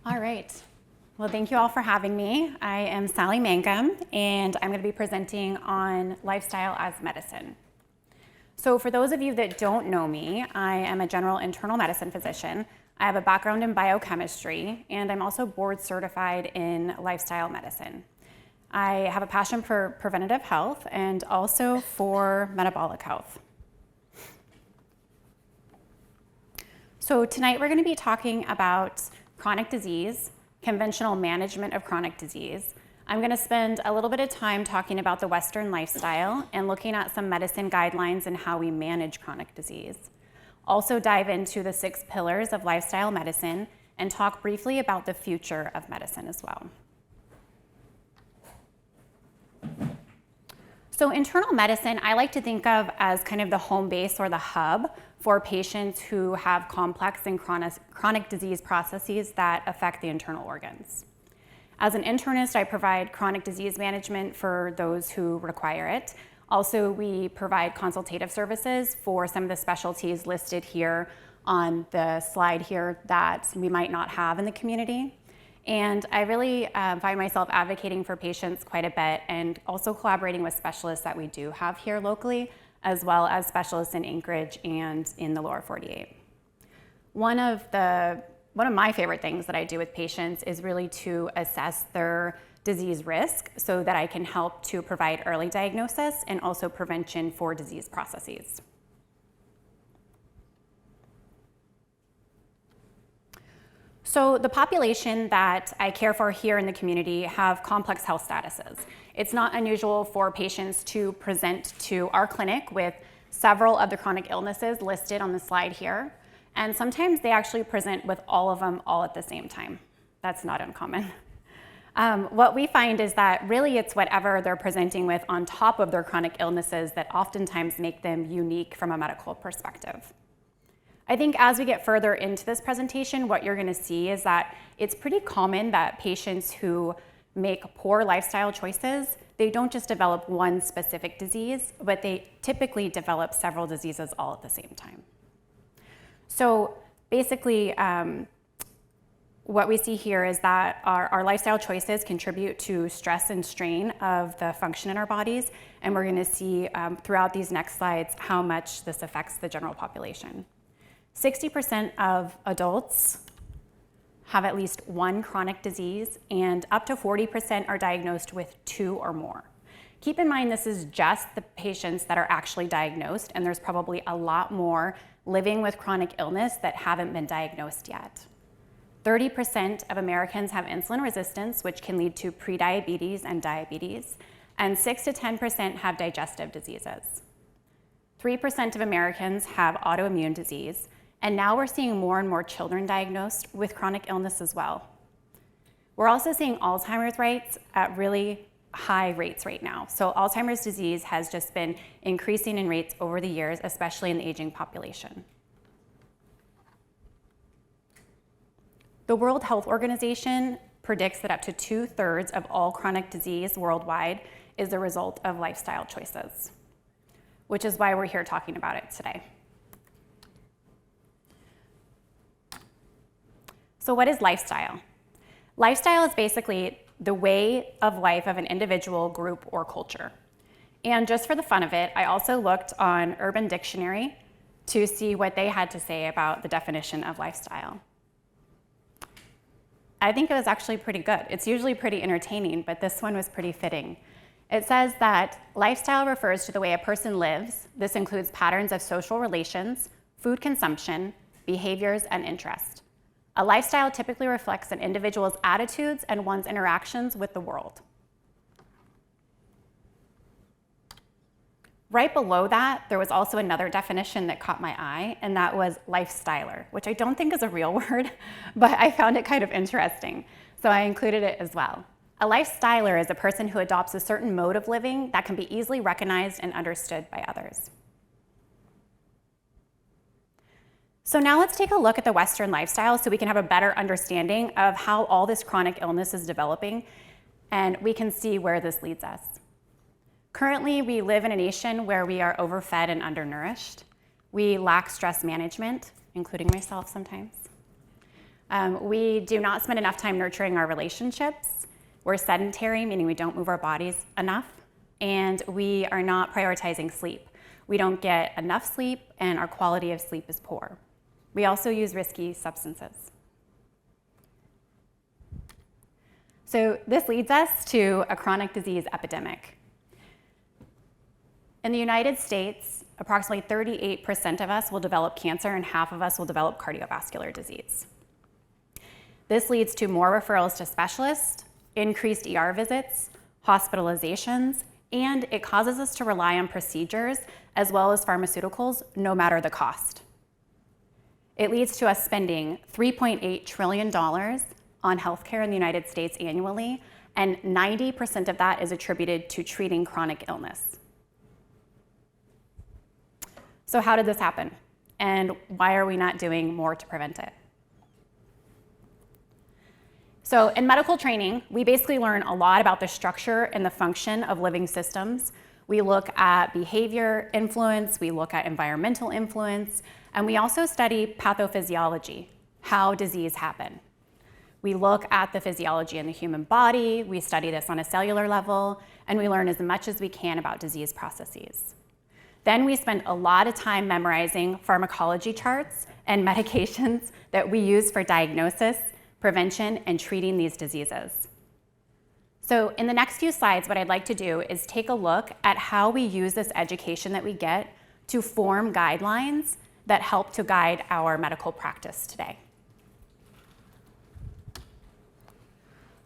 All right. Well, thank you all for having me. I am Sally Mangum, and I'm going to be presenting on lifestyle as medicine. So for those of you that don't know me, I am a general internal medicine physician. I have a background in biochemistry, and I'm also board certified in lifestyle medicine. I have a passion for preventative health and also for metabolic health. So tonight we're going to be talking about chronic disease, conventional management of chronic disease. I'm going to spend a little bit of time talking about the Western lifestyle and looking at some medicine guidelines and how we manage chronic disease. Also dive into the 6 pillars of lifestyle medicine and talk briefly about the future of medicine as well. So internal medicine, I like to think of as kind of the home base or the hub for patients who have complex and chronic disease processes that affect the internal organs. As an internist, I provide chronic disease management for those who require it. Also, we provide consultative services for some of the specialties listed here on the slide here that we might not have in the community. And I really find myself advocating for patients quite a bit and also collaborating with specialists that we do have here locally, as well as specialists in Anchorage and in the lower 48. One of my favorite things that I do with patients is really to assess their disease risk so that I can help to provide early diagnosis and also prevention for disease processes. So the population that I care for here in the community have complex health statuses. It's not unusual for patients to present to our clinic with several of the chronic illnesses listed on the slide here. And sometimes they actually present with all of them all at the same time. That's not uncommon. What we find is that really it's whatever they're presenting with on top of their chronic illnesses that oftentimes make them unique from a medical perspective. I think as we get further into this presentation, what you're going to see is that it's pretty common that patients who make poor lifestyle choices, they don't just develop one specific disease, but they typically develop several diseases all at the same time. So basically, what we see here is that our lifestyle choices contribute to stress and strain of the function in our bodies, and we're going to see throughout these next slides how much this affects the general population. 60% of adults have at least one chronic disease, and up to 40% are diagnosed with 2 or more. Keep in mind this is just the patients that are actually diagnosed, and there's probably a lot more living with chronic illness that haven't been diagnosed yet. 30% of Americans have insulin resistance, which can lead to prediabetes and diabetes, and 6 to 10% have digestive diseases. 3% of Americans have autoimmune disease, and now we're seeing more and more children diagnosed with chronic illness as well. We're also seeing Alzheimer's rates at really high rates right now. So Alzheimer's disease has just been increasing in rates over the years, especially in the aging population. The World Health Organization predicts that up to 2/3 of all chronic disease worldwide is the result of lifestyle choices, which is why we're here talking about it today. So what is lifestyle? Lifestyle is basically the way of life of an individual, group, or culture. And just for the fun of it, I also looked on Urban Dictionary to see what they had to say about the definition of lifestyle. I think it was actually pretty good. It's usually pretty entertaining, but this one was pretty fitting. It says that lifestyle refers to the way a person lives. This includes patterns of social relations, food consumption, behaviors, and interests. A lifestyle typically reflects an individual's attitudes and one's interactions with the world. Right below that, there was also another definition that caught my eye, and that was lifestyler, which I don't think is a real word, but I found it kind of interesting, so I included it as well. A lifestyler is a person who adopts a certain mode of living that can be easily recognized and understood by others. So now let's take a look at the Western lifestyle so we can have a better understanding of how all this chronic illness is developing, and we can see where this leads us. Currently, we live in a nation where we are overfed and undernourished. We lack stress management, including myself sometimes. We do not spend enough time nurturing our relationships. We're sedentary, meaning we don't move our bodies enough, and we are not prioritizing sleep. We don't get enough sleep, and our quality of sleep is poor. We also use risky substances. So this leads us to a chronic disease epidemic. In the United States, approximately 38% of us will develop cancer and half of us will develop cardiovascular disease. This leads to more referrals to specialists, increased ER visits, hospitalizations, and it causes us to rely on procedures as well as pharmaceuticals, no matter the cost. It leads to us spending $3.8 trillion on healthcare in the United States annually, and 90% of that is attributed to treating chronic illness. So how did this happen? And why are we not doing more to prevent it? So in medical training, we basically learn a lot about the structure and the function of living systems. We look at behavior influence, we look at environmental influence, and we also study pathophysiology, how disease happen. We look at the physiology in the human body, we study this on a cellular level, and we learn as much as we can about disease processes. Then we spend a lot of time memorizing pharmacology charts and medications that we use for diagnosis, prevention, and treating these diseases. So in the next few slides, what I'd like to do is take a look at how we use this education that we get to form guidelines that help to guide our medical practice today.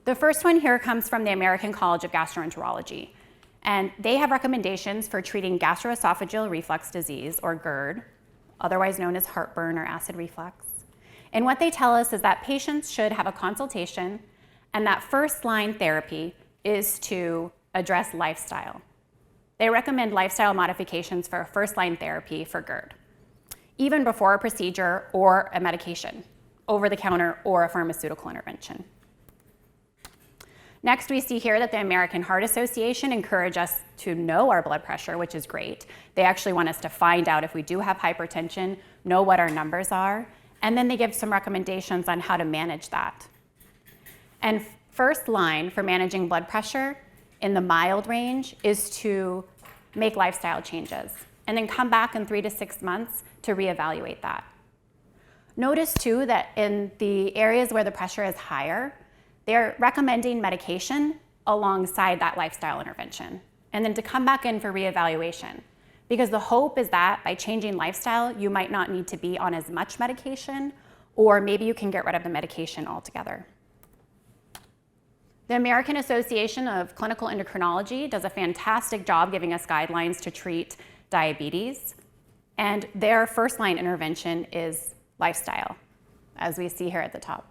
The first one here comes from the American College of Gastroenterology, and they have recommendations for treating gastroesophageal reflux disease, or GERD, otherwise known as heartburn or acid reflux. And what they tell us is that patients should have a consultation, and that first-line therapy is to address lifestyle. They recommend lifestyle modifications for a first-line therapy for GERD, even before a procedure or a medication, over-the-counter or a pharmaceutical intervention. Next, we see here that the American Heart Association encourage us to know our blood pressure, which is great. They actually want us to find out if we do have hypertension, know what our numbers are, and then they give some recommendations on how to manage that. And first line for managing blood pressure in the mild range is to make lifestyle changes, and then come back in 3 to 6 months to reevaluate that. Notice too that in the areas where the pressure is higher, they're recommending medication alongside that lifestyle intervention, and then to come back in for reevaluation. Because the hope is that by changing lifestyle, you might not need to be on as much medication, or maybe you can get rid of the medication altogether. The American Association of Clinical Endocrinology does a fantastic job giving us guidelines to treat diabetes, and their first-line intervention is lifestyle, as we see here at the top.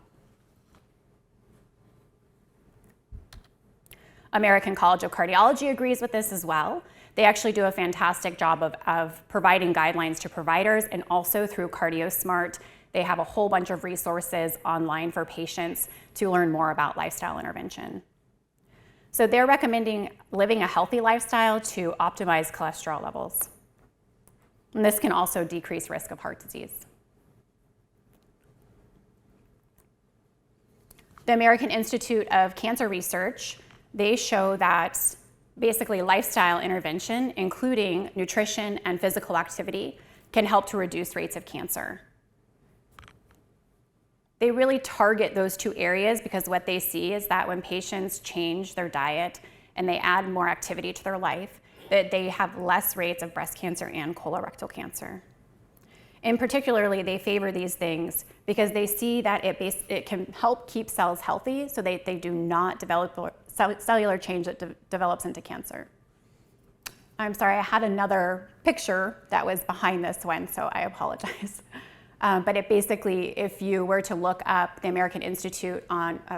American College of Cardiology agrees with this as well. They actually do a fantastic job of providing guidelines to providers, and also through CardioSmart, they have a whole bunch of resources online for patients to learn more about lifestyle intervention. So they're recommending living a healthy lifestyle to optimize cholesterol levels. And this can also decrease risk of heart disease. The American Institute of Cancer Research, they show that basically lifestyle intervention, including nutrition and physical activity, can help to reduce rates of cancer. They really target those two areas because what they see is that when patients change their diet and they add more activity to their life, that they have less rates of breast cancer and colorectal cancer. And particularly, they favor these things because they see that it can help keep cells healthy so they do not develop cellular change that develops into cancer. I'm sorry, I had another picture that was behind this one, so I apologize. But it basically, if you were to look up the American Institute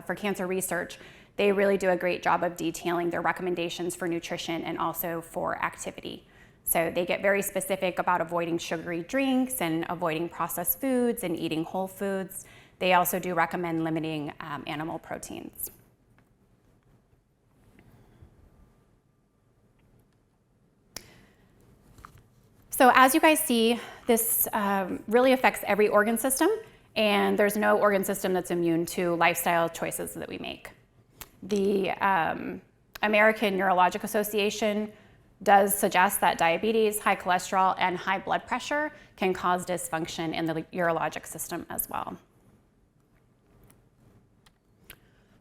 for Cancer Research, they really do a great job of detailing their recommendations for nutrition and also for activity. So they get very specific about avoiding sugary drinks and avoiding processed foods and eating whole foods. They also do recommend limiting animal proteins. So as you guys see, this really affects every organ system and there's no organ system that's immune to lifestyle choices that we make. The American Neurologic Association does suggest that diabetes, high cholesterol, and high blood pressure can cause dysfunction in the urologic system as well.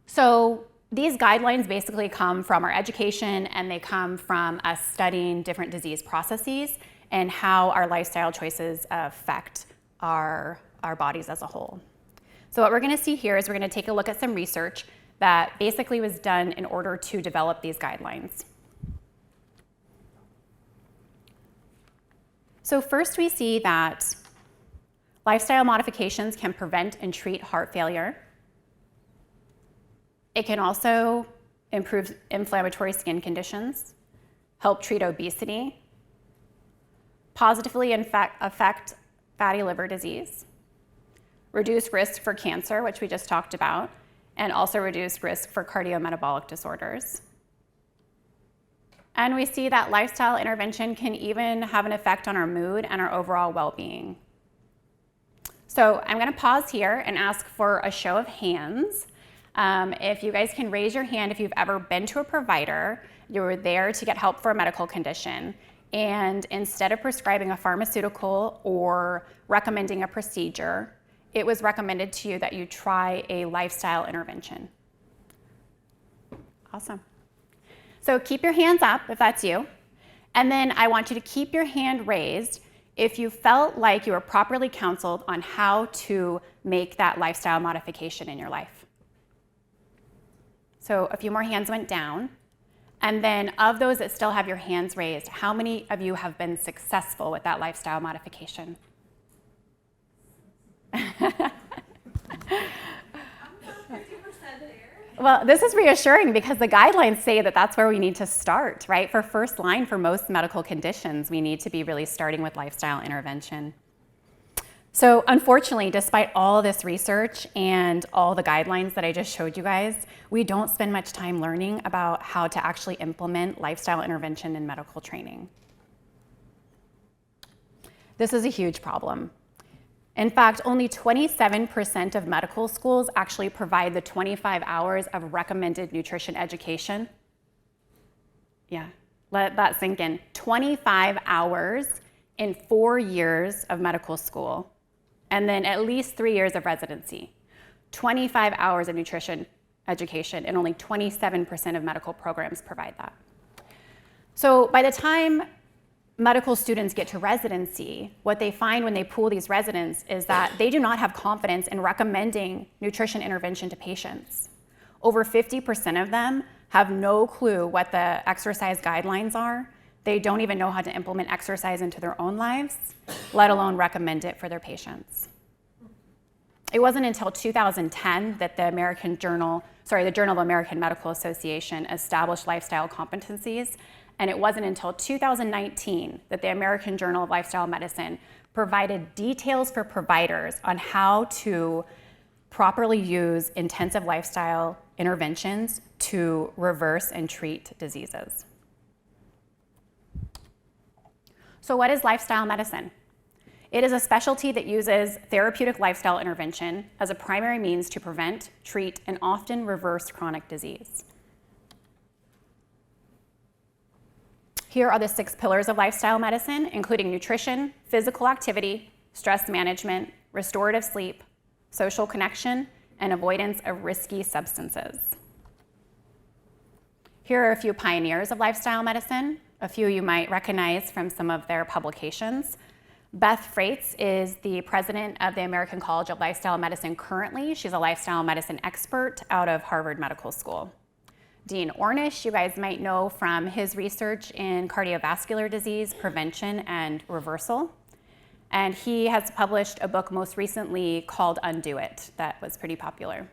So these guidelines basically come from our education, and they come from us studying different disease processes and how our lifestyle choices affect our bodies as a whole. So what we're going to see here is we're going to take a look at some research that basically was done in order to develop these guidelines. So first we see that lifestyle modifications can prevent and treat heart failure. It can also improve inflammatory skin conditions, help treat obesity, positively affect fatty liver disease, reduce risk for cancer, which we just talked about, and also reduce risk for cardiometabolic disorders. And we see that lifestyle intervention can even have an effect on our mood and our overall well-being. So I'm going to pause here and ask for a show of hands. If you guys can raise your hand if you've ever been to a provider, you were there to get help for a medical condition, and instead of prescribing a pharmaceutical or recommending a procedure, it was recommended to you that you try a lifestyle intervention. Awesome. So keep your hands up if that's you. And then I want you to keep your hand raised if you felt like you were properly counseled on how to make that lifestyle modification in your life. So a few more hands went down. And then of those that still have your hands raised, how many of you have been successful with that lifestyle modification? Well, this is reassuring because the guidelines say that that's where we need to start, right? For first line for most medical conditions, we need to be really starting with lifestyle intervention. So unfortunately, despite all this research and all the guidelines that I just showed you guys, we don't spend much time learning about how to actually implement lifestyle intervention in medical training. This is a huge problem. In fact, only 27% of medical schools actually provide the 25 hours of recommended nutrition education. Yeah, let that sink in. 25 hours in 4 years of medical school, and then at least 3 years of residency. 25 hours of nutrition education, and only 27% of medical programs provide that. So by the time medical students get to residency, what they find when they pool these residents is that they do not have confidence in recommending nutrition intervention to patients. Over 50% of them have no clue what the exercise guidelines are. They don't even know how to implement exercise into their own lives, let alone recommend it for their patients. It wasn't until 2010 that the Journal of American Medical Association established lifestyle competencies. And it wasn't until 2019 that the American Journal of Lifestyle Medicine provided details for providers on how to properly use intensive lifestyle interventions to reverse and treat diseases. So what is lifestyle medicine? It is a specialty that uses therapeutic lifestyle intervention as a primary means to prevent, treat, and often reverse chronic disease. Here are the 6 pillars of lifestyle medicine, including nutrition, physical activity, stress management, restorative sleep, social connection, and avoidance of risky substances. Here are a few pioneers of lifestyle medicine, a few you might recognize from some of their publications. Beth Freites is the president of the American College of Lifestyle Medicine currently. She's a lifestyle medicine expert out of Harvard Medical School. Dean Ornish, you guys might know from his research in cardiovascular disease prevention and reversal. And he has published a book most recently called Undo It that was pretty popular.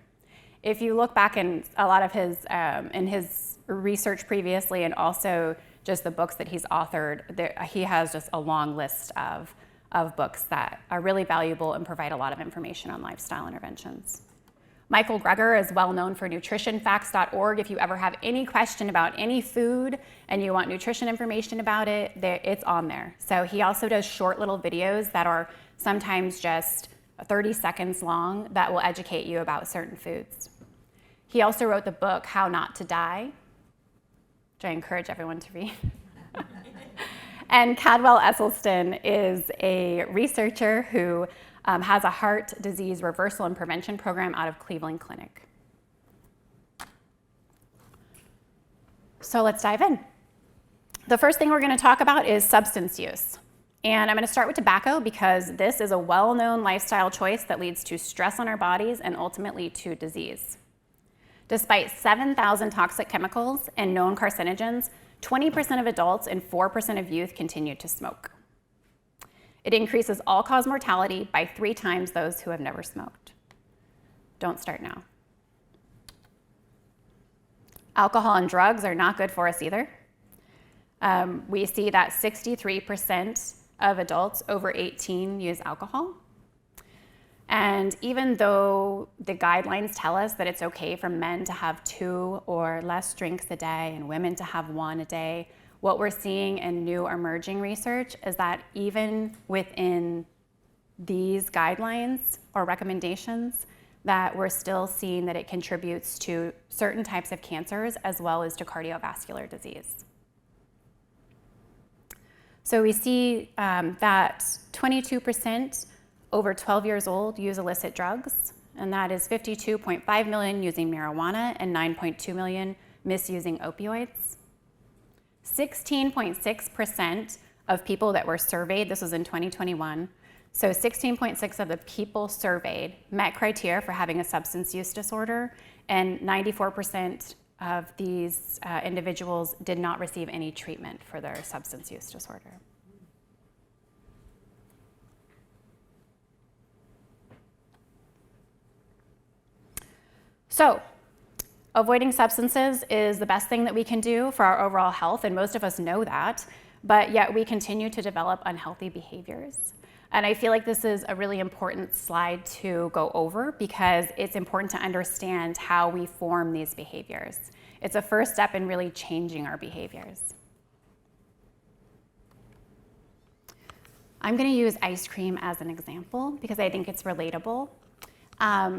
If you look back in a lot of his, in his research previously and also just the books that he's authored, he has just a long list of books that are really valuable and provide a lot of information on lifestyle interventions. Michael Greger is well known for nutritionfacts.org. If you ever have any question about any food and you want nutrition information about it, it's on there. So he also does short little videos that are sometimes just 30 seconds long that will educate you about certain foods. He also wrote the book, How Not to Die, which I encourage everyone to read. And Cadwell Esselstyn is a researcher who has a heart disease reversal and prevention program out of Cleveland Clinic. So let's dive in. The first thing we're going to talk about is substance use. And I'm going to start with tobacco because this is a well-known lifestyle choice that leads to stress on our bodies and ultimately to disease. Despite 7,000 toxic chemicals and known carcinogens, 20% of adults and 4% of youth continue to smoke. It increases all-cause mortality by 3 times those who have never smoked. Don't start now. Alcohol and drugs are not good for us either. We see that 63% of adults over 18 use alcohol. And even though the guidelines tell us that it's okay for men to have 2 or less drinks a day and women to have 1 a day, what we're seeing in new emerging research is that even within these guidelines or recommendations, that we're still seeing that it contributes to certain types of cancers as well as to cardiovascular disease. So we see that 22% over 12 years old use illicit drugs, and that is 52.5 million using marijuana and 9.2 million misusing opioids. 16.6% of people that were surveyed, this was in 2021, so 16.6% of the people surveyed met criteria for having a substance use disorder, and 94% of these individuals did not receive any treatment for their substance use disorder. So, avoiding substances is the best thing that we can do for our overall health, and most of us know that, but yet we continue to develop unhealthy behaviors. And I feel like this is a really important slide to go over because it's important to understand how we form these behaviors. It's a first step in really changing our behaviors. I'm going to use ice cream as an example because I think it's relatable.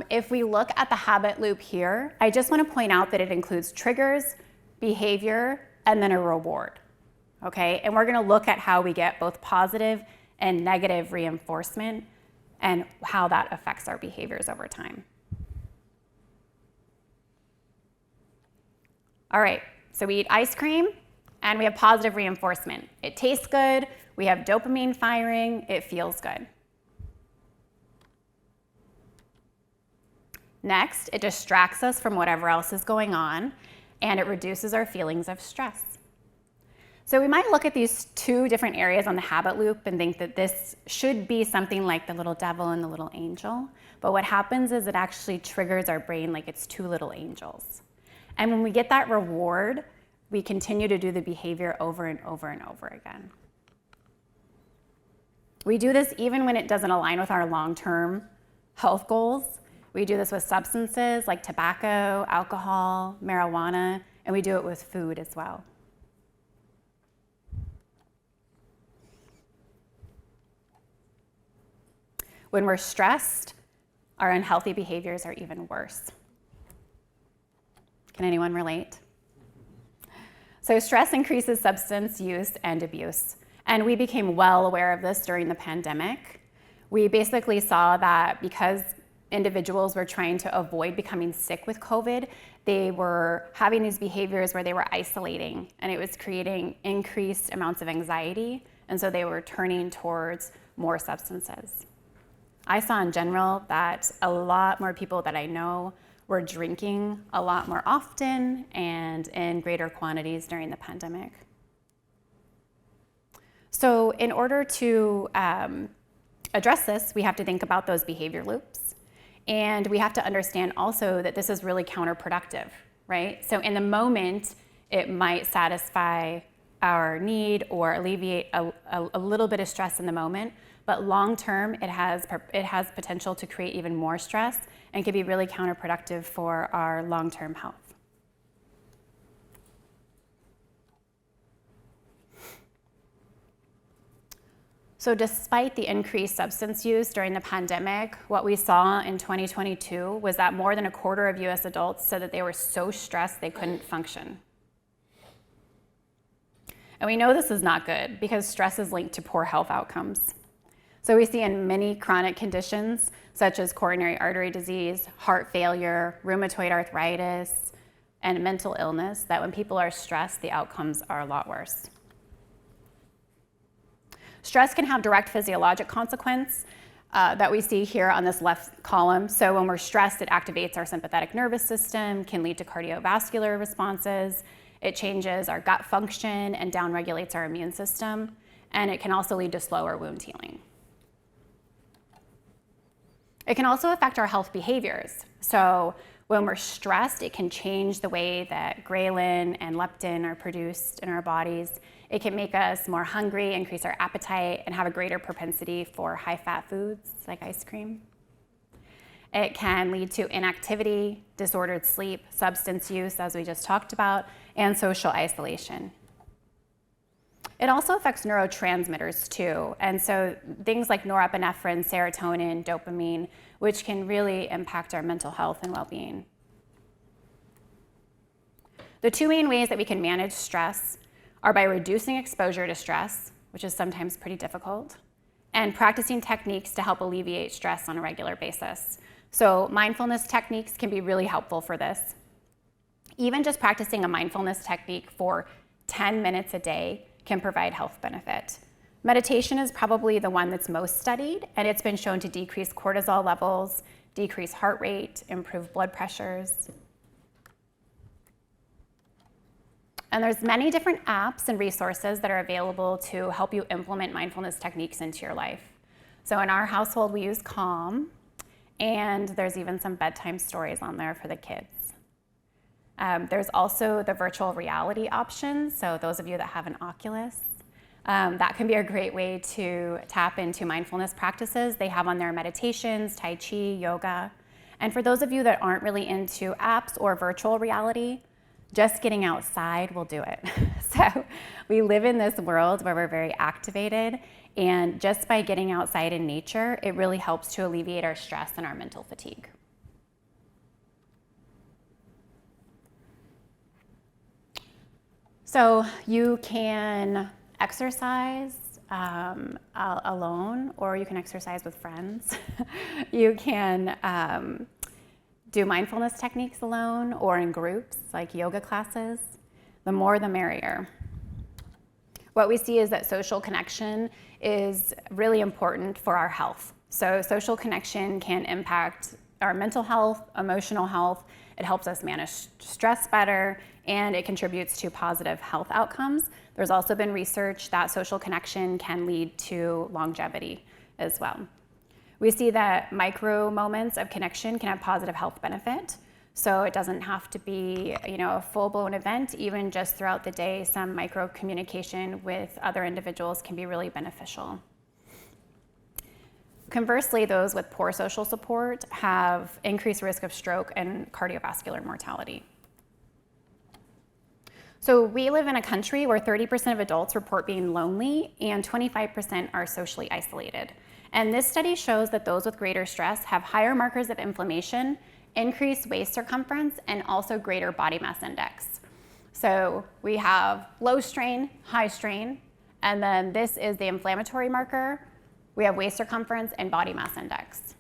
If we look at the habit loop here, I just want to point out that it includes triggers, behavior, and then a reward. Okay? And we're going to look at how we get both positive and negative reinforcement and how that affects our behaviors over time. All right, so we eat ice cream and we have positive reinforcement. It tastes good, we have dopamine firing, it feels good. Next, it distracts us from whatever else is going on and it reduces our feelings of stress. So we might look at these 2 different areas on the habit loop and think that this should be something like the little devil and the little angel. But what happens is it actually triggers our brain like it's 2 little angels. And when we get that reward, we continue to do the behavior over and over and over again. We do this even when it doesn't align with our long-term health goals. We do this with substances like tobacco, alcohol, marijuana, and we do it with food as well. When we're stressed, our unhealthy behaviors are even worse. Can anyone relate? So stress increases substance use and abuse. And we became well aware of this during the pandemic. We basically saw that because individuals were trying to avoid becoming sick with COVID, they were having these behaviors where they were isolating, and it was creating increased amounts of anxiety, and so they were turning towards more substances. I saw in general that a lot more people that I know were drinking a lot more often and in greater quantities during the pandemic. So in order to address this, we have to think about those behavior loops. And we have to understand also that this is really counterproductive, right? So in the moment, it might satisfy our need or alleviate a little bit of stress in the moment, but long term, it has potential to create even more stress and can be really counterproductive for our long-term health. So So despite the increased substance use during the pandemic, what we saw in 2022 was that more than a quarter of US adults said that they were so stressed they couldn't function. And we know this is not good because stress is linked to poor health outcomes. So we see in many chronic conditions, such as coronary artery disease, heart failure, rheumatoid arthritis, and mental illness, that when people are stressed, the outcomes are a lot worse. Stress can have direct physiologic consequence that we see here on this left column. So when we're stressed, it activates our sympathetic nervous system, can lead to cardiovascular responses. It changes our gut function and downregulates our immune system. And it can also lead to slower wound healing. It can also affect our health behaviors. So when we're stressed, it can change the way that ghrelin and leptin are produced in our bodies. It can make us more hungry, increase our appetite, and have a greater propensity for high-fat foods like ice cream. It can lead to inactivity, disordered sleep, substance use, as we just talked about, and social isolation. It also affects neurotransmitters too, and so things like norepinephrine, serotonin, dopamine, which can really impact our mental health and well-being. The two main ways that we can manage stress are by reducing exposure to stress, which is sometimes pretty difficult, and practicing techniques to help alleviate stress on a regular basis. So mindfulness techniques can be really helpful for this. Even just practicing a mindfulness technique for 10 minutes a day can provide health benefit. Meditation is probably the one that's most studied, and it's been shown to decrease cortisol levels, decrease heart rate, improve blood pressures. And there's many different apps and resources that are available to help you implement mindfulness techniques into your life. So in our household, we use Calm, and there's even some bedtime stories on there for the kids. There's also the virtual reality options, so those of you that have an Oculus, that can be a great way to tap into mindfulness practices. They have on there meditations, Tai Chi, yoga. And for those of you that aren't really into apps or virtual reality, just getting outside will do it. So we live in this world where we're very activated, and just by getting outside in nature, it really helps to alleviate our stress and our mental fatigue. So you can exercise alone, or you can exercise with friends. You can do mindfulness techniques alone or in groups like yoga classes. The more the merrier. What we see is that social connection is really important for our health. So social connection can impact our mental health, emotional health. It helps us manage stress better, and it contributes to positive health outcomes. There's also been research that social connection can lead to longevity as well. We see that micro moments of connection can have positive health benefit. So it doesn't have to be, a full-blown event. Even just throughout the day, some micro communication with other individuals can be really beneficial. Conversely, those with poor social support have increased risk of stroke and cardiovascular mortality. So we live in a country where 30% of adults report being lonely and 25% are socially isolated. And this study shows that those with greater stress have higher markers of inflammation, increased waist circumference, and also greater body mass index. So we have low strain, high strain, and then this is the inflammatory marker. We have waist circumference and body mass index.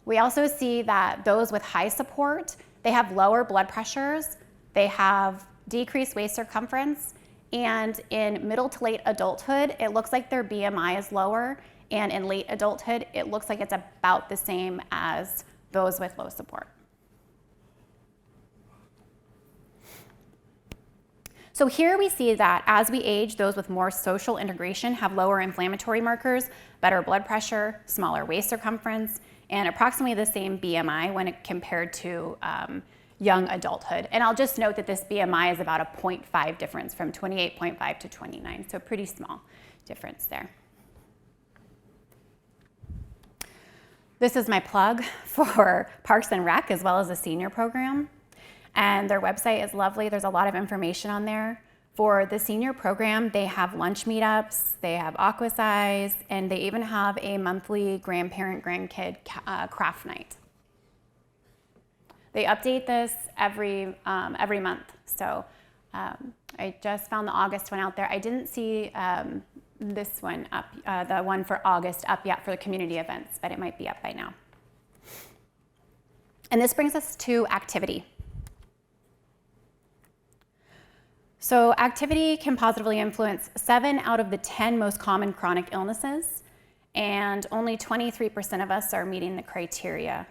We also see that those with high support, they have lower blood pressures, they have decreased waist circumference, and in middle to late adulthood, it looks like their BMI is lower, and in late adulthood, it looks like it's about the same as those with low support. So here we see that as we age, those with more social integration have lower inflammatory markers, better blood pressure, smaller waist circumference, and approximately the same BMI when compared to young adulthood. And I'll just note that this BMI is about a 0.5 difference from 28.5 to 29, so pretty small difference there. This is my plug for Parks and Rec as well as the senior program. And their website is lovely. There's a lot of information on there For the senior program, they have lunch meetups, they have aquasize, and they even have a monthly grandparent-grandkid craft night. They update this every month. So I just found the August one out there. I didn't see this one up, the one for August up yet for the community events, but it might be up by now. And this brings us to activity. So activity can positively influence 7 out of the 10 most common chronic illnesses, and only 23% of us are meeting the criteria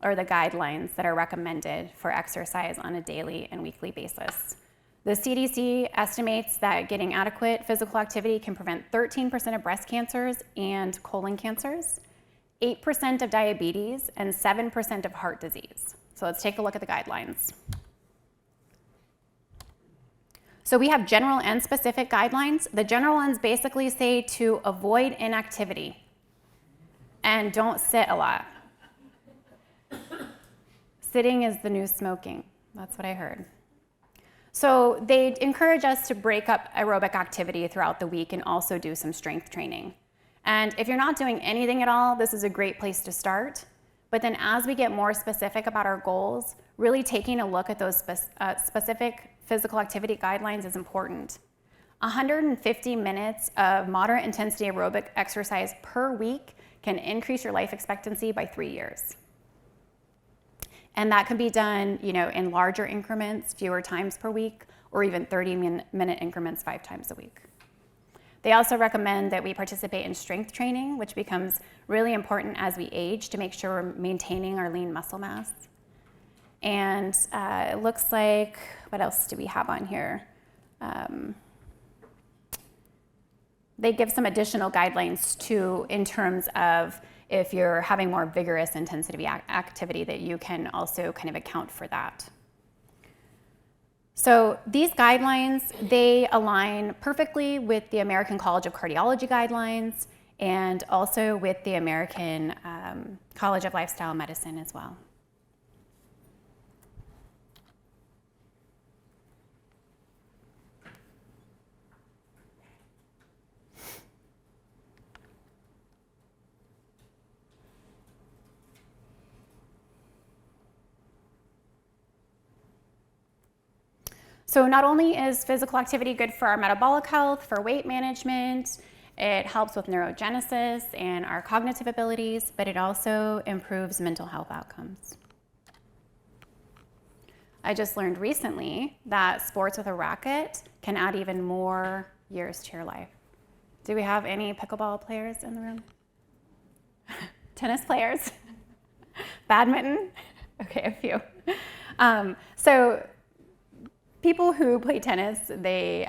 or the guidelines that are recommended for exercise on a daily and weekly basis. The CDC estimates that getting adequate physical activity can prevent 13% of breast cancers and colon cancers, 8% of diabetes, and 7% of heart disease. So let's take a look at the guidelines. So we have general and specific guidelines. The general ones basically say to avoid inactivity and don't sit a lot. Sitting is the new smoking. That's what I heard. So they encourage us to break up aerobic activity throughout the week and also do some strength training. And if you're not doing anything at all, this is a great place to start. But then as we get more specific about our goals, really taking a look at those specific physical activity guidelines is important. 150 minutes of moderate intensity aerobic exercise per week can increase your life expectancy by 3 years. And that can be done, in larger increments, fewer times per week, or even 30-minute increments 5 times a week. They also recommend that we participate in strength training, which becomes really important as we age to make sure we're maintaining our lean muscle mass. And it looks like, what else do we have on here? They give some additional guidelines too in terms of if you're having more vigorous intensity activity, that you can also kind of account for that. So these guidelines, they align perfectly with the American College of Cardiology guidelines and also with the American College of Lifestyle Medicine as well. So not only is physical activity good for our metabolic health, for weight management, it helps with neurogenesis and our cognitive abilities, but it also improves mental health outcomes. I just learned recently that sports with a racket can add even more years to your life. Do we have any pickleball players in the room? Tennis players? Badminton? Okay, a few. So people who play tennis, they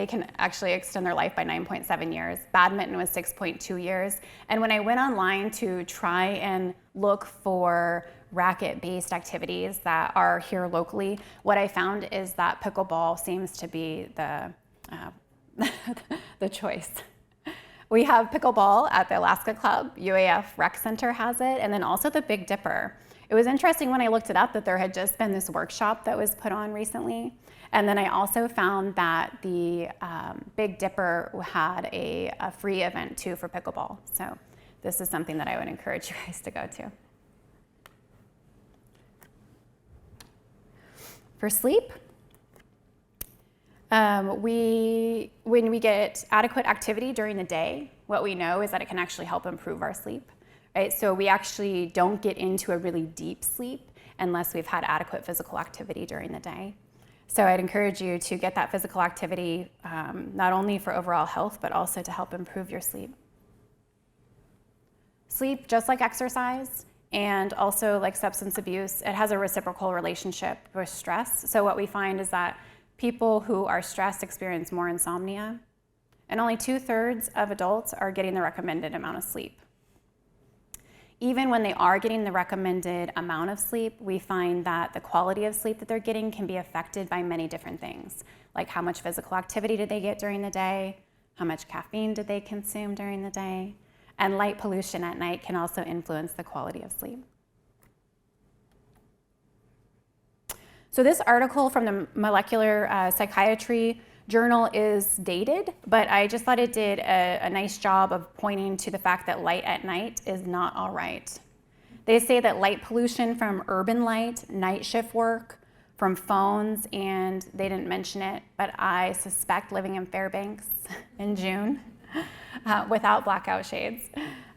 can actually extend their life by 9.7 years. Badminton was 6.2 years. And when I went online to try and look for racket-based activities that are here locally, what I found is that pickleball seems to be the choice. We have pickleball at the Alaska Club, UAF Rec Center has it, and then also the Big Dipper. It was interesting when I looked it up that there had just been this workshop that was put on recently. And then I also found that the Big Dipper had a free event too for pickleball. So this is something that I would encourage you guys to go to. For sleep, when we get adequate activity during the day, what we know is that it can actually help improve our sleep. Right? So we actually don't get into a really deep sleep unless we've had adequate physical activity during the day. So I'd encourage you to get that physical activity not only for overall health, but also to help improve your sleep. Sleep, just like exercise and also like substance abuse, it has a reciprocal relationship with stress. So what we find is that people who are stressed experience more insomnia, and only 2/3 of adults are getting the recommended amount of sleep. Even when they are getting the recommended amount of sleep, we find that the quality of sleep that they're getting can be affected by many different things, like how much physical activity did they get during the day, how much caffeine did they consume during the day, and light pollution at night can also influence the quality of sleep. So this article from the Molecular Psychiatry Journal is dated, but I just thought it did a nice job of pointing to the fact that light at night is not all right. They say that light pollution from urban light, night shift work, from phones, and they didn't mention it, but I suspect living in Fairbanks in June without blackout shades,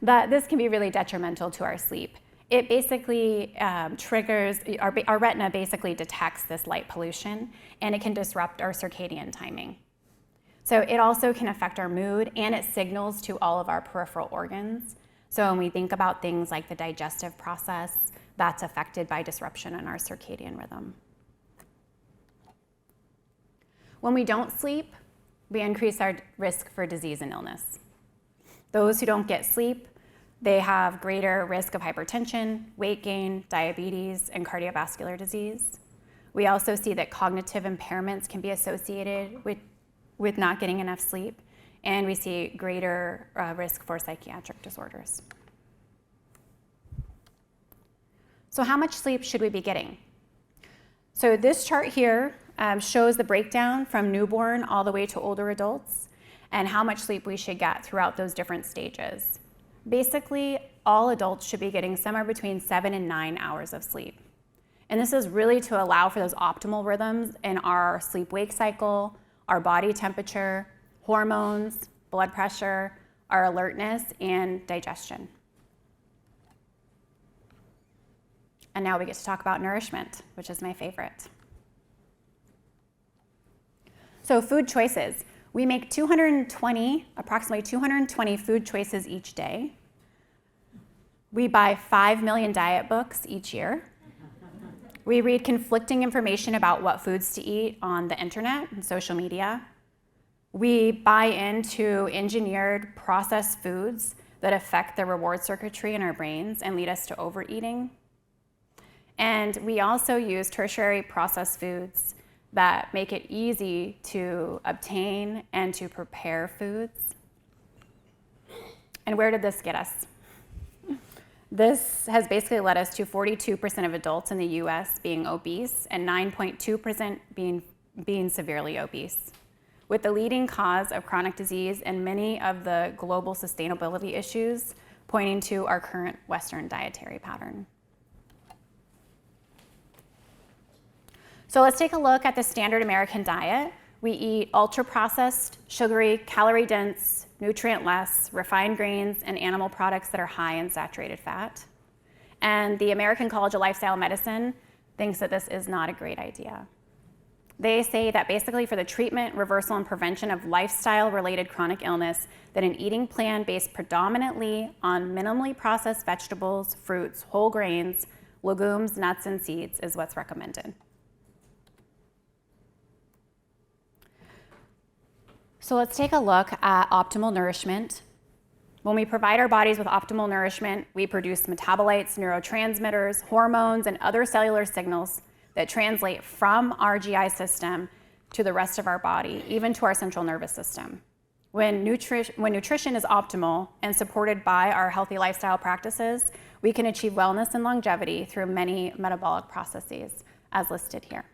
that this can be really detrimental to our sleep. It basically triggers, our retina basically detects this light pollution, and it can disrupt our circadian timing. So it also can affect our mood, and it signals to all of our peripheral organs. So when we think about things like the digestive process, that's affected by disruption in our circadian rhythm. When we don't sleep, we increase our risk for disease and illness. Those who don't get sleep, they have greater risk of hypertension, weight gain, diabetes, and cardiovascular disease. We also see that cognitive impairments can be associated with not getting enough sleep, and we see greater risk for psychiatric disorders. So how much sleep should we be getting? So this chart here shows the breakdown from newborn all the way to older adults and how much sleep we should get throughout those different stages. Basically, all adults should be getting somewhere between 7 and 9 hours of sleep. And this is really to allow for those optimal rhythms in our sleep-wake cycle, our body temperature, hormones, blood pressure, our alertness, and digestion. And now we get to talk about nourishment, which is my favorite. So food choices. We make approximately 220 food choices each day. We buy 5 million diet books each year. We read conflicting information about what foods to eat on the internet and social media. We buy into engineered processed foods that affect the reward circuitry in our brains and lead us to overeating. And we also use tertiary processed foods that make it easy to obtain and to prepare foods. And where did this get us? This has basically led us to 42% of adults in the US being obese and 9.2% being severely obese, with the leading cause of chronic disease and many of the global sustainability issues pointing to our current Western dietary pattern. So let's take a look at the standard American diet. We eat ultra-processed, sugary, calorie-dense, nutrient-less, refined grains, and animal products that are high in saturated fat. And the American College of Lifestyle Medicine thinks that this is not a great idea. They say that basically for the treatment, reversal, and prevention of lifestyle-related chronic illness, that an eating plan based predominantly on minimally processed vegetables, fruits, whole grains, legumes, nuts, and seeds is what's recommended. So let's take a look at optimal nourishment. When we provide our bodies with optimal nourishment, we produce metabolites, neurotransmitters, hormones, and other cellular signals that translate from our GI system to the rest of our body, even to our central nervous system. When nutrition is optimal and supported by our healthy lifestyle practices, we can achieve wellness and longevity through many metabolic processes, as listed here.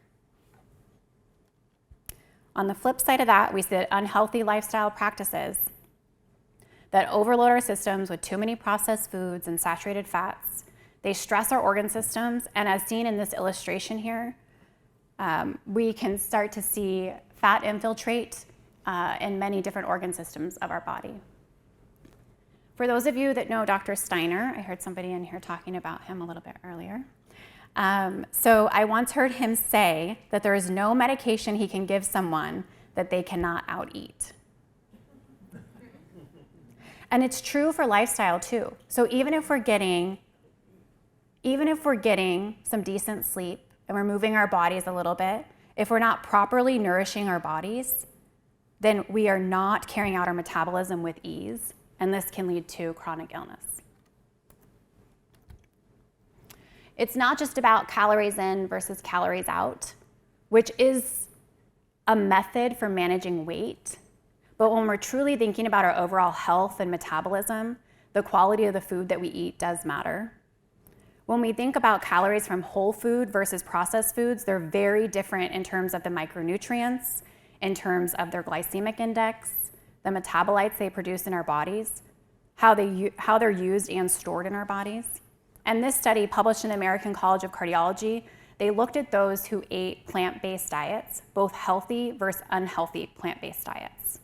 On the flip side of that, we see that unhealthy lifestyle practices that overload our systems with too many processed foods and saturated fats. They stress our organ systems, and as seen in this illustration here, we can start to see fat infiltrate in many different organ systems of our body. For those of you that know Dr. Steiner, I heard somebody in here talking about him a little bit earlier. So I once heard him say that there is no medication he can give someone that they cannot out-eat. And it's true for lifestyle too. So even if we're getting some decent sleep and we're moving our bodies a little bit, if we're not properly nourishing our bodies, then we are not carrying out our metabolism with ease, and this can lead to chronic illness. It's not just about calories in versus calories out, which is a method for managing weight. But when we're truly thinking about our overall health and metabolism, the quality of the food that we eat does matter. When we think about calories from whole food versus processed foods, they're very different in terms of the micronutrients, in terms of their glycemic index, the metabolites they produce in our bodies, how they're used and stored in our bodies. And this study, published in the American College of Cardiology, they looked at those who ate plant-based diets, both healthy versus unhealthy plant-based diets.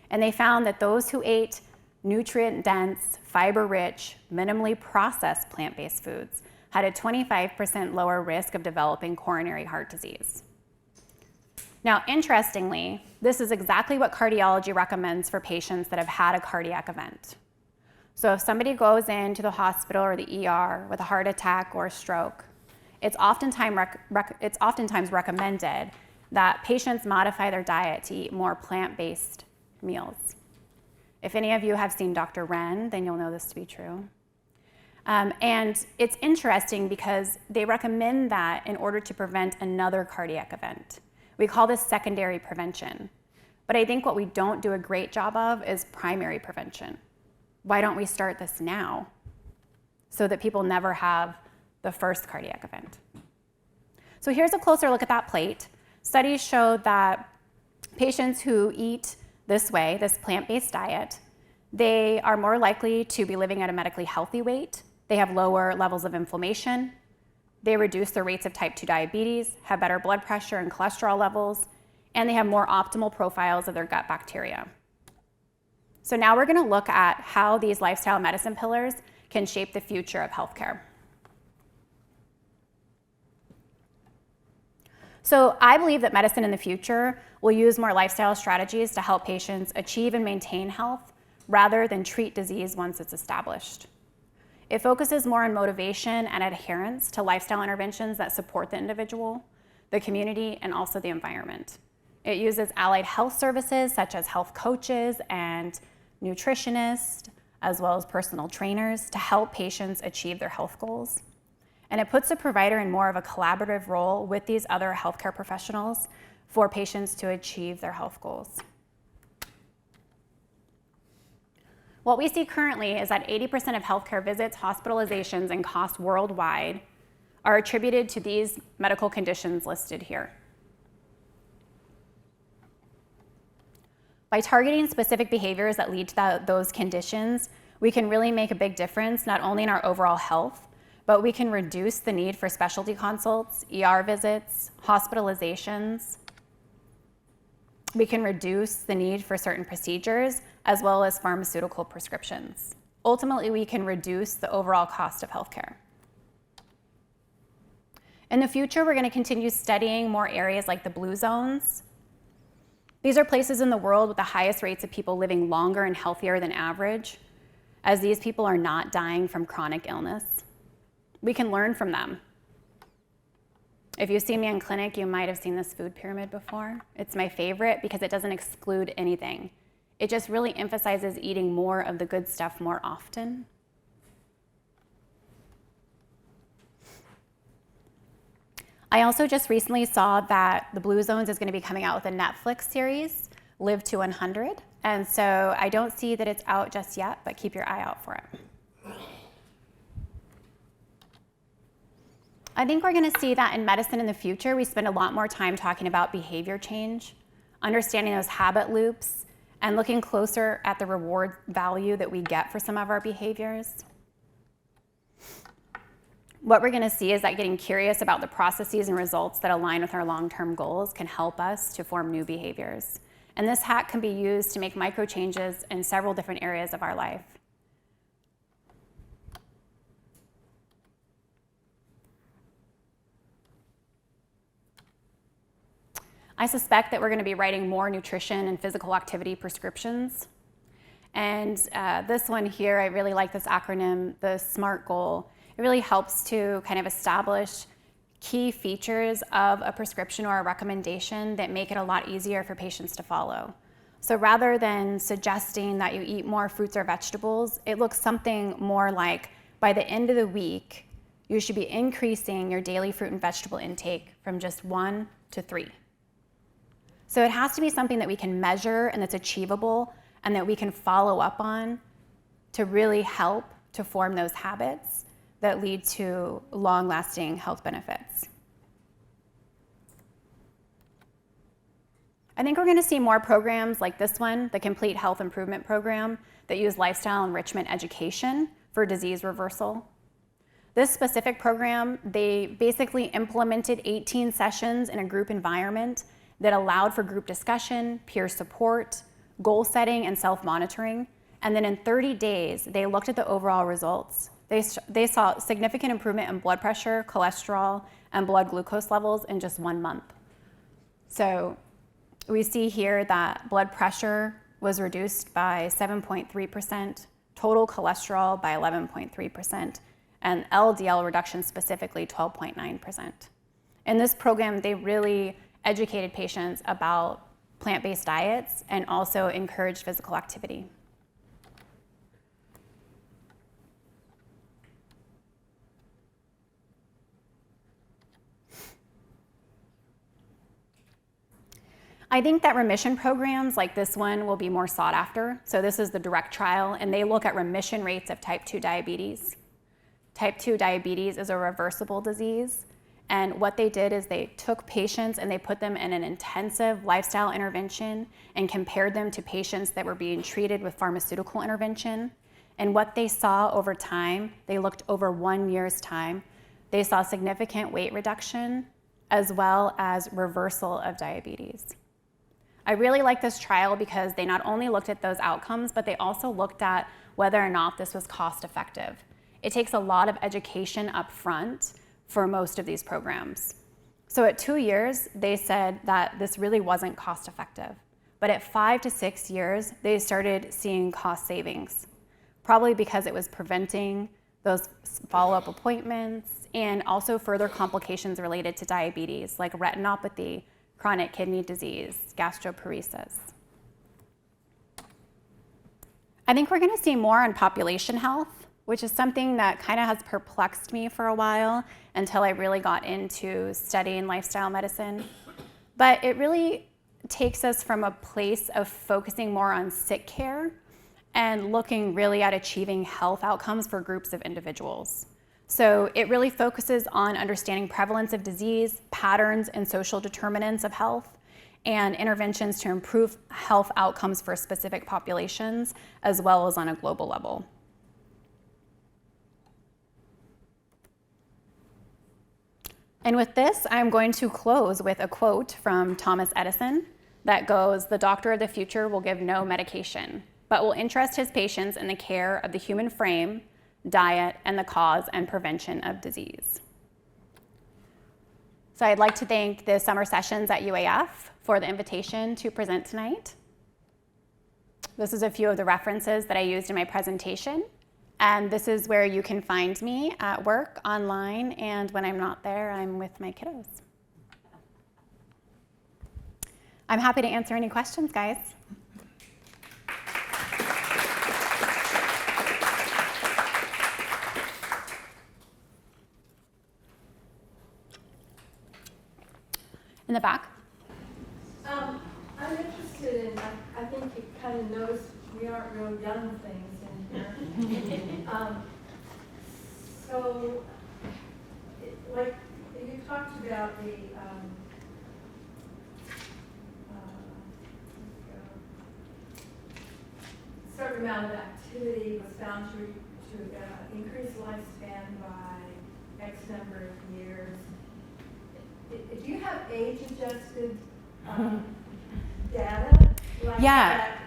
And they found that those who ate nutrient-dense, fiber-rich, minimally processed plant-based foods had a 25% lower risk of developing coronary heart disease. Now, interestingly, this is exactly what cardiology recommends for patients that have had a cardiac event. So if somebody goes into the hospital or the ER with a heart attack or a stroke, it's oftentimes recommended that patients modify their diet to eat more plant-based meals. If any of you have seen Dr. Ren, then you'll know this to be true. And it's interesting because they recommend that in order to prevent another cardiac event. We call this secondary prevention. But I think what we don't do a great job of is primary prevention. Why don't we start this now so that people never have the first cardiac event? So here's a closer look at that plate. Studies show that patients who eat this way, this plant-based diet, they are more likely to be living at a medically healthy weight. They have lower levels of inflammation. They reduce their rates of type 2 diabetes, have better blood pressure and cholesterol levels, and they have more optimal profiles of their gut bacteria. So now we're going to look at how these lifestyle medicine pillars can shape the future of healthcare. So I believe that medicine in the future will use more lifestyle strategies to help patients achieve and maintain health rather than treat disease once it's established. It focuses more on motivation and adherence to lifestyle interventions that support the individual, the community, and also the environment. It uses allied health services such as health coaches and nutritionists, as well as personal trainers, to help patients achieve their health goals. And it puts the provider in more of a collaborative role with these other healthcare professionals for patients to achieve their health goals. What we see currently is that 80% of healthcare visits, hospitalizations, and costs worldwide are attributed to these medical conditions listed here. By targeting specific behaviors that lead to those conditions, we can really make a big difference, not only in our overall health, but we can reduce the need for specialty consults, ER visits, hospitalizations. We can reduce the need for certain procedures, as well as pharmaceutical prescriptions. Ultimately, we can reduce the overall cost of healthcare. In the future, we're going to continue studying more areas like the blue zones. These are places in the world with the highest rates of people living longer and healthier than average, as these people are not dying from chronic illness. We can learn from them. If you've seen me in clinic, you might have seen this food pyramid before. It's my favorite because it doesn't exclude anything. It just really emphasizes eating more of the good stuff more often. I also just recently saw that the Blue Zones is going to be coming out with a Netflix series, Live to 100. And so I don't see that it's out just yet, but keep your eye out for it. I think we're going to see that in medicine in the future, we spend a lot more time talking about behavior change, understanding those habit loops, and looking closer at the reward value that we get for some of our behaviors. What we're going to see is that getting curious about the processes and results that align with our long-term goals can help us to form new behaviors. And this hack can be used to make micro changes in several different areas of our life. I suspect that we're going to be writing more nutrition and physical activity prescriptions. And this one here, I really like this acronym, the SMART goal. It really helps to kind of establish key features of a prescription or a recommendation that make it a lot easier for patients to follow. So rather than suggesting that you eat more fruits or vegetables, it looks something more like by the end of the week, you should be increasing your daily fruit and vegetable intake from just 1 to 3. So it has to be something that we can measure and that's achievable and that we can follow up on to really help to form those habits that lead to long-lasting health benefits. I think we're going to see more programs like this one, the Complete Health Improvement Program, that use lifestyle enrichment education for disease reversal. This specific program, they basically implemented 18 sessions in a group environment that allowed for group discussion, peer support, goal setting, and self-monitoring. And then in 30 days, they looked at the overall results. They saw significant improvement in blood pressure, cholesterol, and blood glucose levels in just 1 month. So we see here that blood pressure was reduced by 7.3%, total cholesterol by 11.3%, and LDL reduction specifically 12.9%. In this program, they really educated patients about plant-based diets and also encouraged physical activity. I think that remission programs like this one will be more sought after. So this is the direct trial, and they look at remission rates of type 2 diabetes. Type 2 diabetes is a reversible disease, and what they did is they took patients and they put them in an intensive lifestyle intervention and compared them to patients that were being treated with pharmaceutical intervention. And what they saw over time, they looked over 1 year's time, they saw significant weight reduction as well as reversal of diabetes. I really like this trial because they not only looked at those outcomes, but they also looked at whether or not this was cost effective. It takes a lot of education up front for most of these programs. So at 2 years, they said that this really wasn't cost effective. But at 5 to 6 years, they started seeing cost savings, probably because it was preventing those follow-up appointments and also further complications related to diabetes, like retinopathy, chronic kidney disease, gastroparesis. I think we're going to see more on population health, which is something that kind of has perplexed me for a while until I really got into studying lifestyle medicine. But it really takes us from a place of focusing more on sick care and looking really at achieving health outcomes for groups of individuals. So it really focuses on understanding prevalence of disease, patterns and social determinants of health, and interventions to improve health outcomes for specific populations, as well as on a global level. And with this, I'm going to close with a quote from Thomas Edison that goes, "The doctor of the future will give no medication, but will interest his patients in the care of the human frame, diet, and the cause and prevention of disease." So I'd like to thank the summer sessions at UAF for the invitation to present tonight. This is a few of the references that I used in my presentation. And this is where you can find me at work, online, and when I'm not there, I'm with my kiddos. I'm happy to answer any questions, guys. In the back. I'm interested in, I think you kind of noticed we aren't real young things in here. So, like, you talked about the certain amount of activity was found to increase lifespan by X number of years. Do you have age-adjusted data? Like Yeah. that,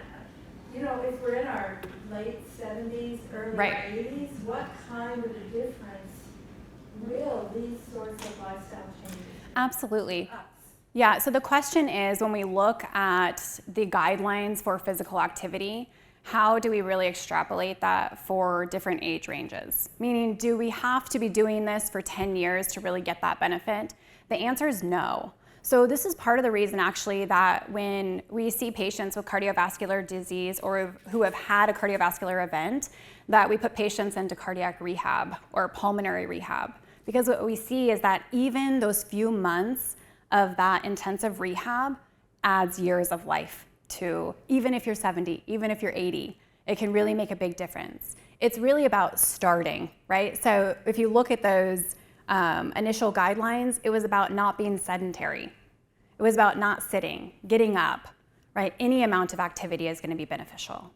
you know, if we're in our late 70s, early Right. 80s, what kind of a difference will these sorts of lifestyle changes Absolutely. us? Yeah, so the question is, when we look at the guidelines for physical activity, how do we really extrapolate that for different age ranges? Meaning, do we have to be doing this for 10 years to really get that benefit? The answer is no. So this is part of the reason actually that when we see patients with cardiovascular disease or who have had a cardiovascular event, that we put patients into cardiac rehab or pulmonary rehab. Because what we see is that even those few months of that intensive rehab adds years of life to, even if you're 70, even if you're 80, it can really make a big difference. it's really about starting, right? So if you look at those initial guidelines, it was about not being sedentary. It was about not sitting, getting up, right? Any amount of activity is going to be beneficial.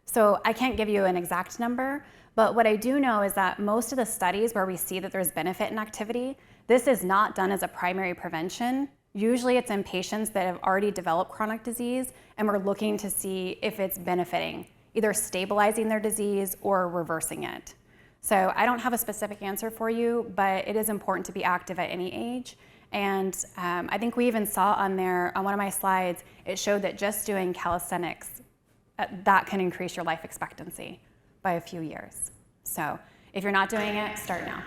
So I can't give you an exact number, but what I do know is that most of the studies where we see that there's benefit in activity, this is not done as a primary prevention. Usually it's in patients that have already developed chronic disease, and we're looking to see if it's benefiting, either stabilizing their disease or reversing it. So I don't have a specific answer for you, but it is important to be active at any age. And I think we even saw on there, on one of my slides, it showed that just doing calisthenics, that can increase your life expectancy by a few years. So if you're not doing it, start now.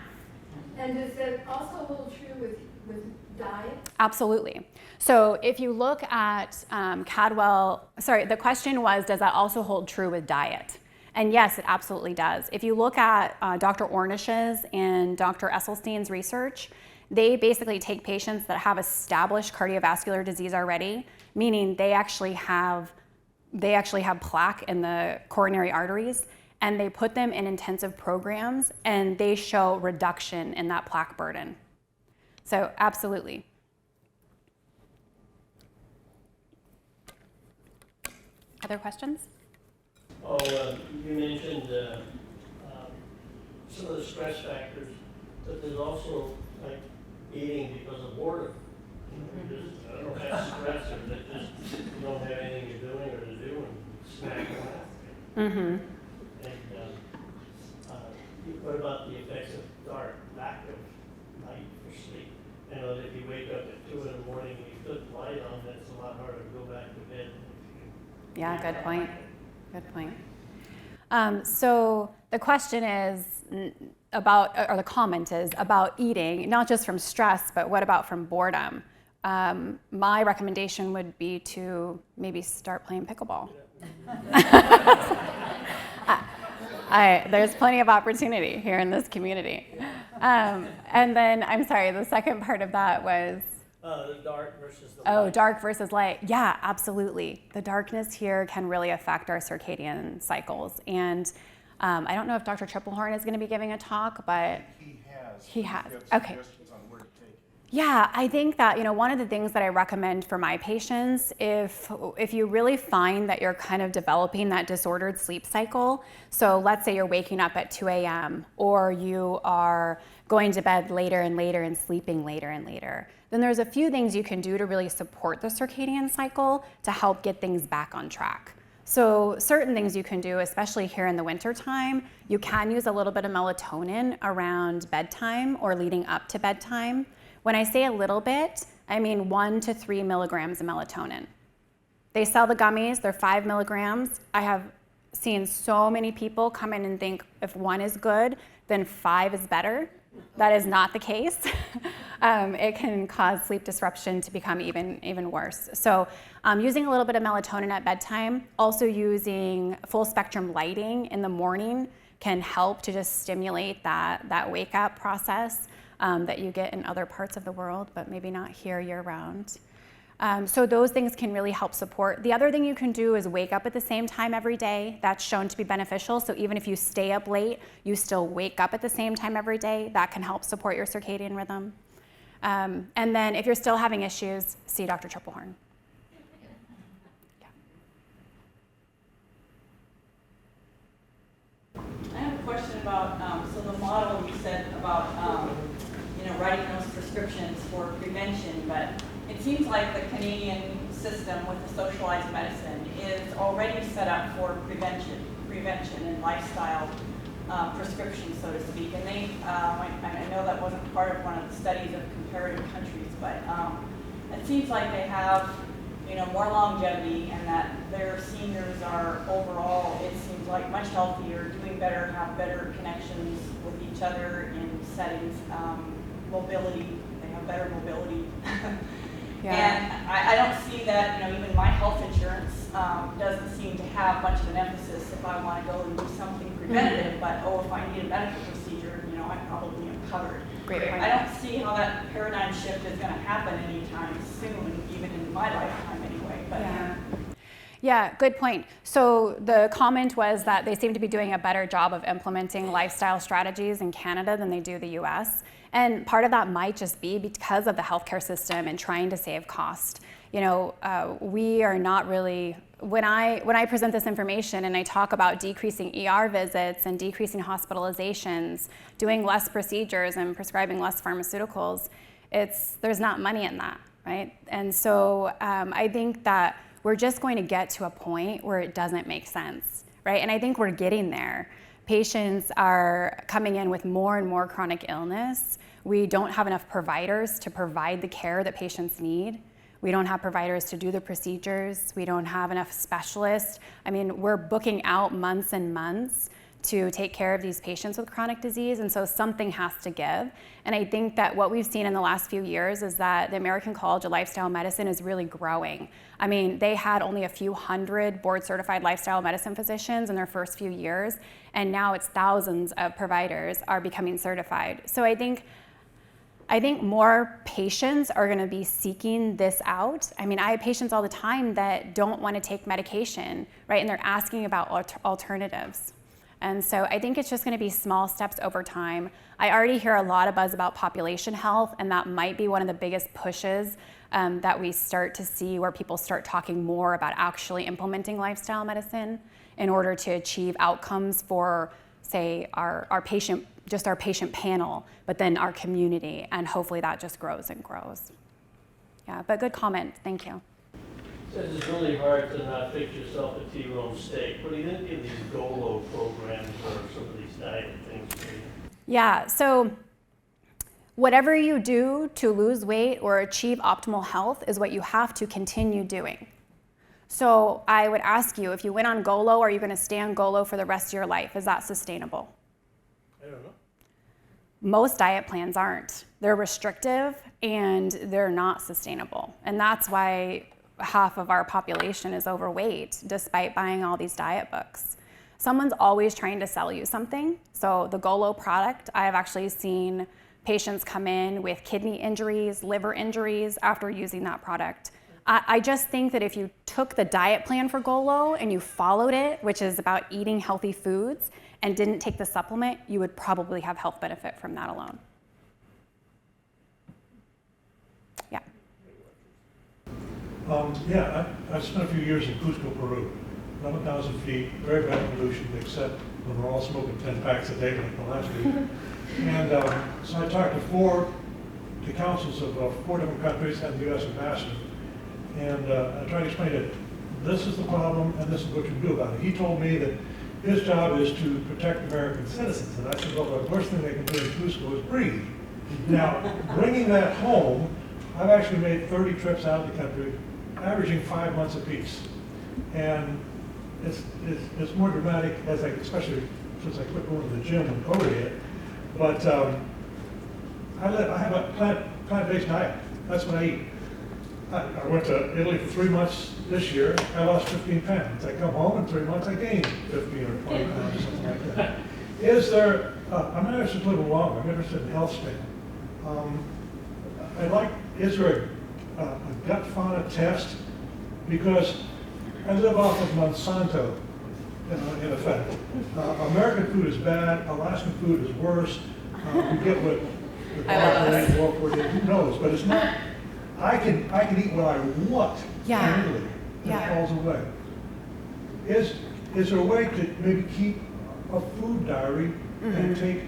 And does that also hold true with diet? Absolutely. So if you look at the question was, does that also hold true with diet? And yes, it absolutely does. If you look at Dr. Ornish's and Dr. Esselstein's research, they basically take patients that have established cardiovascular disease already, meaning they actually have plaque in the coronary arteries, and they put them in intensive programs, and they show reduction in that plaque burden. So absolutely. Other questions? Oh, you mentioned some of the stress factors, but there's also like eating because of boredom. You just don't have stress, or that just you don't have anything you're doing or to do, and snack on that. Mm-hmm. And what about the effects of lack of light for sleep? You know, that if you wake up at 2 in the morning and you put the light on, that's a lot harder to go back to bed. Yeah, good point. Good point. So the question is about, or the comment is about eating, not just from stress, but what about from boredom? My recommendation would be to maybe start playing pickleball. There's plenty of opportunity here in this community. And then, I'm sorry, the second part of that was? The dark versus the light. Oh, dark versus light. Yeah, absolutely. The darkness here can really affect our circadian cycles. And I don't know if Dr. Triplehorn is going to be giving a talk, but he has. Okay. Yeah, I think that, one of the things that I recommend for my patients, if you really find that you're kind of developing that disordered sleep cycle, so let's say you're waking up at 2 a.m. or you are going to bed later and later and sleeping later and later, then there's a few things you can do to really support the circadian cycle to help get things back on track. So certain things you can do, especially here in the winter time, you can use a little bit of melatonin around bedtime or leading up to bedtime. When I say a little bit, I mean 1 to 3 milligrams of melatonin. They sell the gummies, they're 5 milligrams. I have seen so many people come in and think if 1 is good, then 5 is better. That is not the case. It can cause sleep disruption to become even worse. So using a little bit of melatonin at bedtime, also using full spectrum lighting in the morning can help to just stimulate that wake up process that you get in other parts of the world, but maybe not here year round. So those things can really help support. The other thing you can do is wake up at the same time every day. That's shown to be beneficial. So even if you stay up late, you still wake up at the same time every day. That can help support your circadian rhythm. And then if you're still having issues, see Dr. Triplehorn. I have a question about, so the model you said about, writing those prescriptions for prevention, but it seems like the Canadian system with the socialized medicine is already set up for prevention and lifestyle prescriptions, so to speak. And they, I know that wasn't part of one of the studies of comparative countries, but it seems like they have, more longevity, and that their seniors are overall, it seems like, much healthier, doing better, have better connections with each other in settings, mobility, they have better mobility. Yeah. And I don't see that, even my health insurance doesn't seem to have much of an emphasis if I want to go and do something preventative, but if I need a medical procedure, I probably am covered. Great point. I don't see how that paradigm shift is going to happen anytime soon, even in my lifetime anyway. But Yeah, good point. So the comment was that they seem to be doing a better job of implementing lifestyle strategies in Canada than they do the US. And part of that might just be because of the healthcare system and trying to save cost. We are not really, when I present this information and I talk about decreasing ER visits and decreasing hospitalizations, doing less procedures and prescribing less pharmaceuticals, there's not money in that, right? And so I think that we're just going to get to a point where it doesn't make sense, right? And I think we're getting there. Patients are coming in with more and more chronic illness. We don't have enough providers to provide the care that patients need. We don't have providers to do the procedures. We don't have enough specialists. I mean, we're booking out months and months to take care of these patients with chronic disease, and so something has to give. And I think that what we've seen in the last few years is that the American College of Lifestyle Medicine is really growing. I mean, they had only a few hundred board-certified lifestyle medicine physicians in their first few years, and now it's thousands of providers are becoming certified. So I think more patients are gonna be seeking this out. I mean, I have patients all the time that don't wanna take medication, right? And they're asking about alternatives. And so I think it's just gonna be small steps over time. I already hear a lot of buzz about population health, and that might be one of the biggest pushes that we start to see, where people start talking more about actually implementing lifestyle medicine in order to achieve outcomes for, say, our patient panel, but then our community, and hopefully that just grows and grows. Yeah, but good comment, thank you. Says it's really hard to not fix yourself a T-bone steak, but he didn't give these GOLO programs or some of these diet things for you. Yeah, so whatever you do to lose weight or achieve optimal health is what you have to continue doing. So I would ask you, if you went on GOLO, are you gonna stay on GOLO for the rest of your life? Is that sustainable? I don't know. Most diet plans aren't. They're restrictive and they're not sustainable. And that's why half of our population is overweight, despite buying all these diet books. Someone's always trying to sell you something. So the GOLO product, I've actually seen patients come in with kidney injuries, liver injuries after using that product. I just think that if you took the diet plan for GOLO and you followed it, which is about eating healthy foods, and didn't take the supplement, you would probably have health benefit from that alone. Yeah. I spent a few years in Cusco, Peru. 11,000 feet, very bad pollution, except when we're all smoking 10 packs a day like the last week. And so I talked to the councils of 4 different countries and the U.S. ambassador. And I tried to explain it. This is the problem, and this is what you can do about it. He told me that his job is to protect American citizens. And I said, well, the worst thing they can do in Cusco is breathe. Now, bringing that home, I've actually made 30 trips out of the country, averaging 5 months apiece. And it's more dramatic, especially since I quit going to the gym when COVID hit. But I have a plant-based diet. That's what I eat. I went to Italy for 3 months this year. I lost 15 pounds. I come home in 3 months, I gained 15 or 20 pounds or something like that. Is there, I'm not interested in living longer. I'm interested in health span. Is there a gut fauna test? Because I live off of Monsanto, in effect. American food is bad. Alaskan food is worse. We get what who knows, but it's not. I can eat what I want in Italy, and it falls away. Is there a way to maybe keep a food diary and take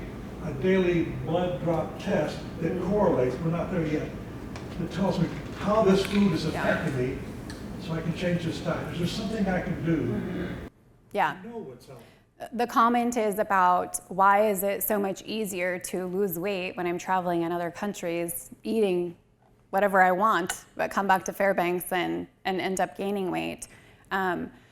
a daily blood drop test that correlates? We're not there yet. That tells me how this food is affecting me, so I can change this diet. Is there something I can do? Yeah. I know what's helping. The comment is about why is it so much easier to lose weight when I'm traveling in other countries, eating whatever I want, but come back to Fairbanks and end up gaining weight.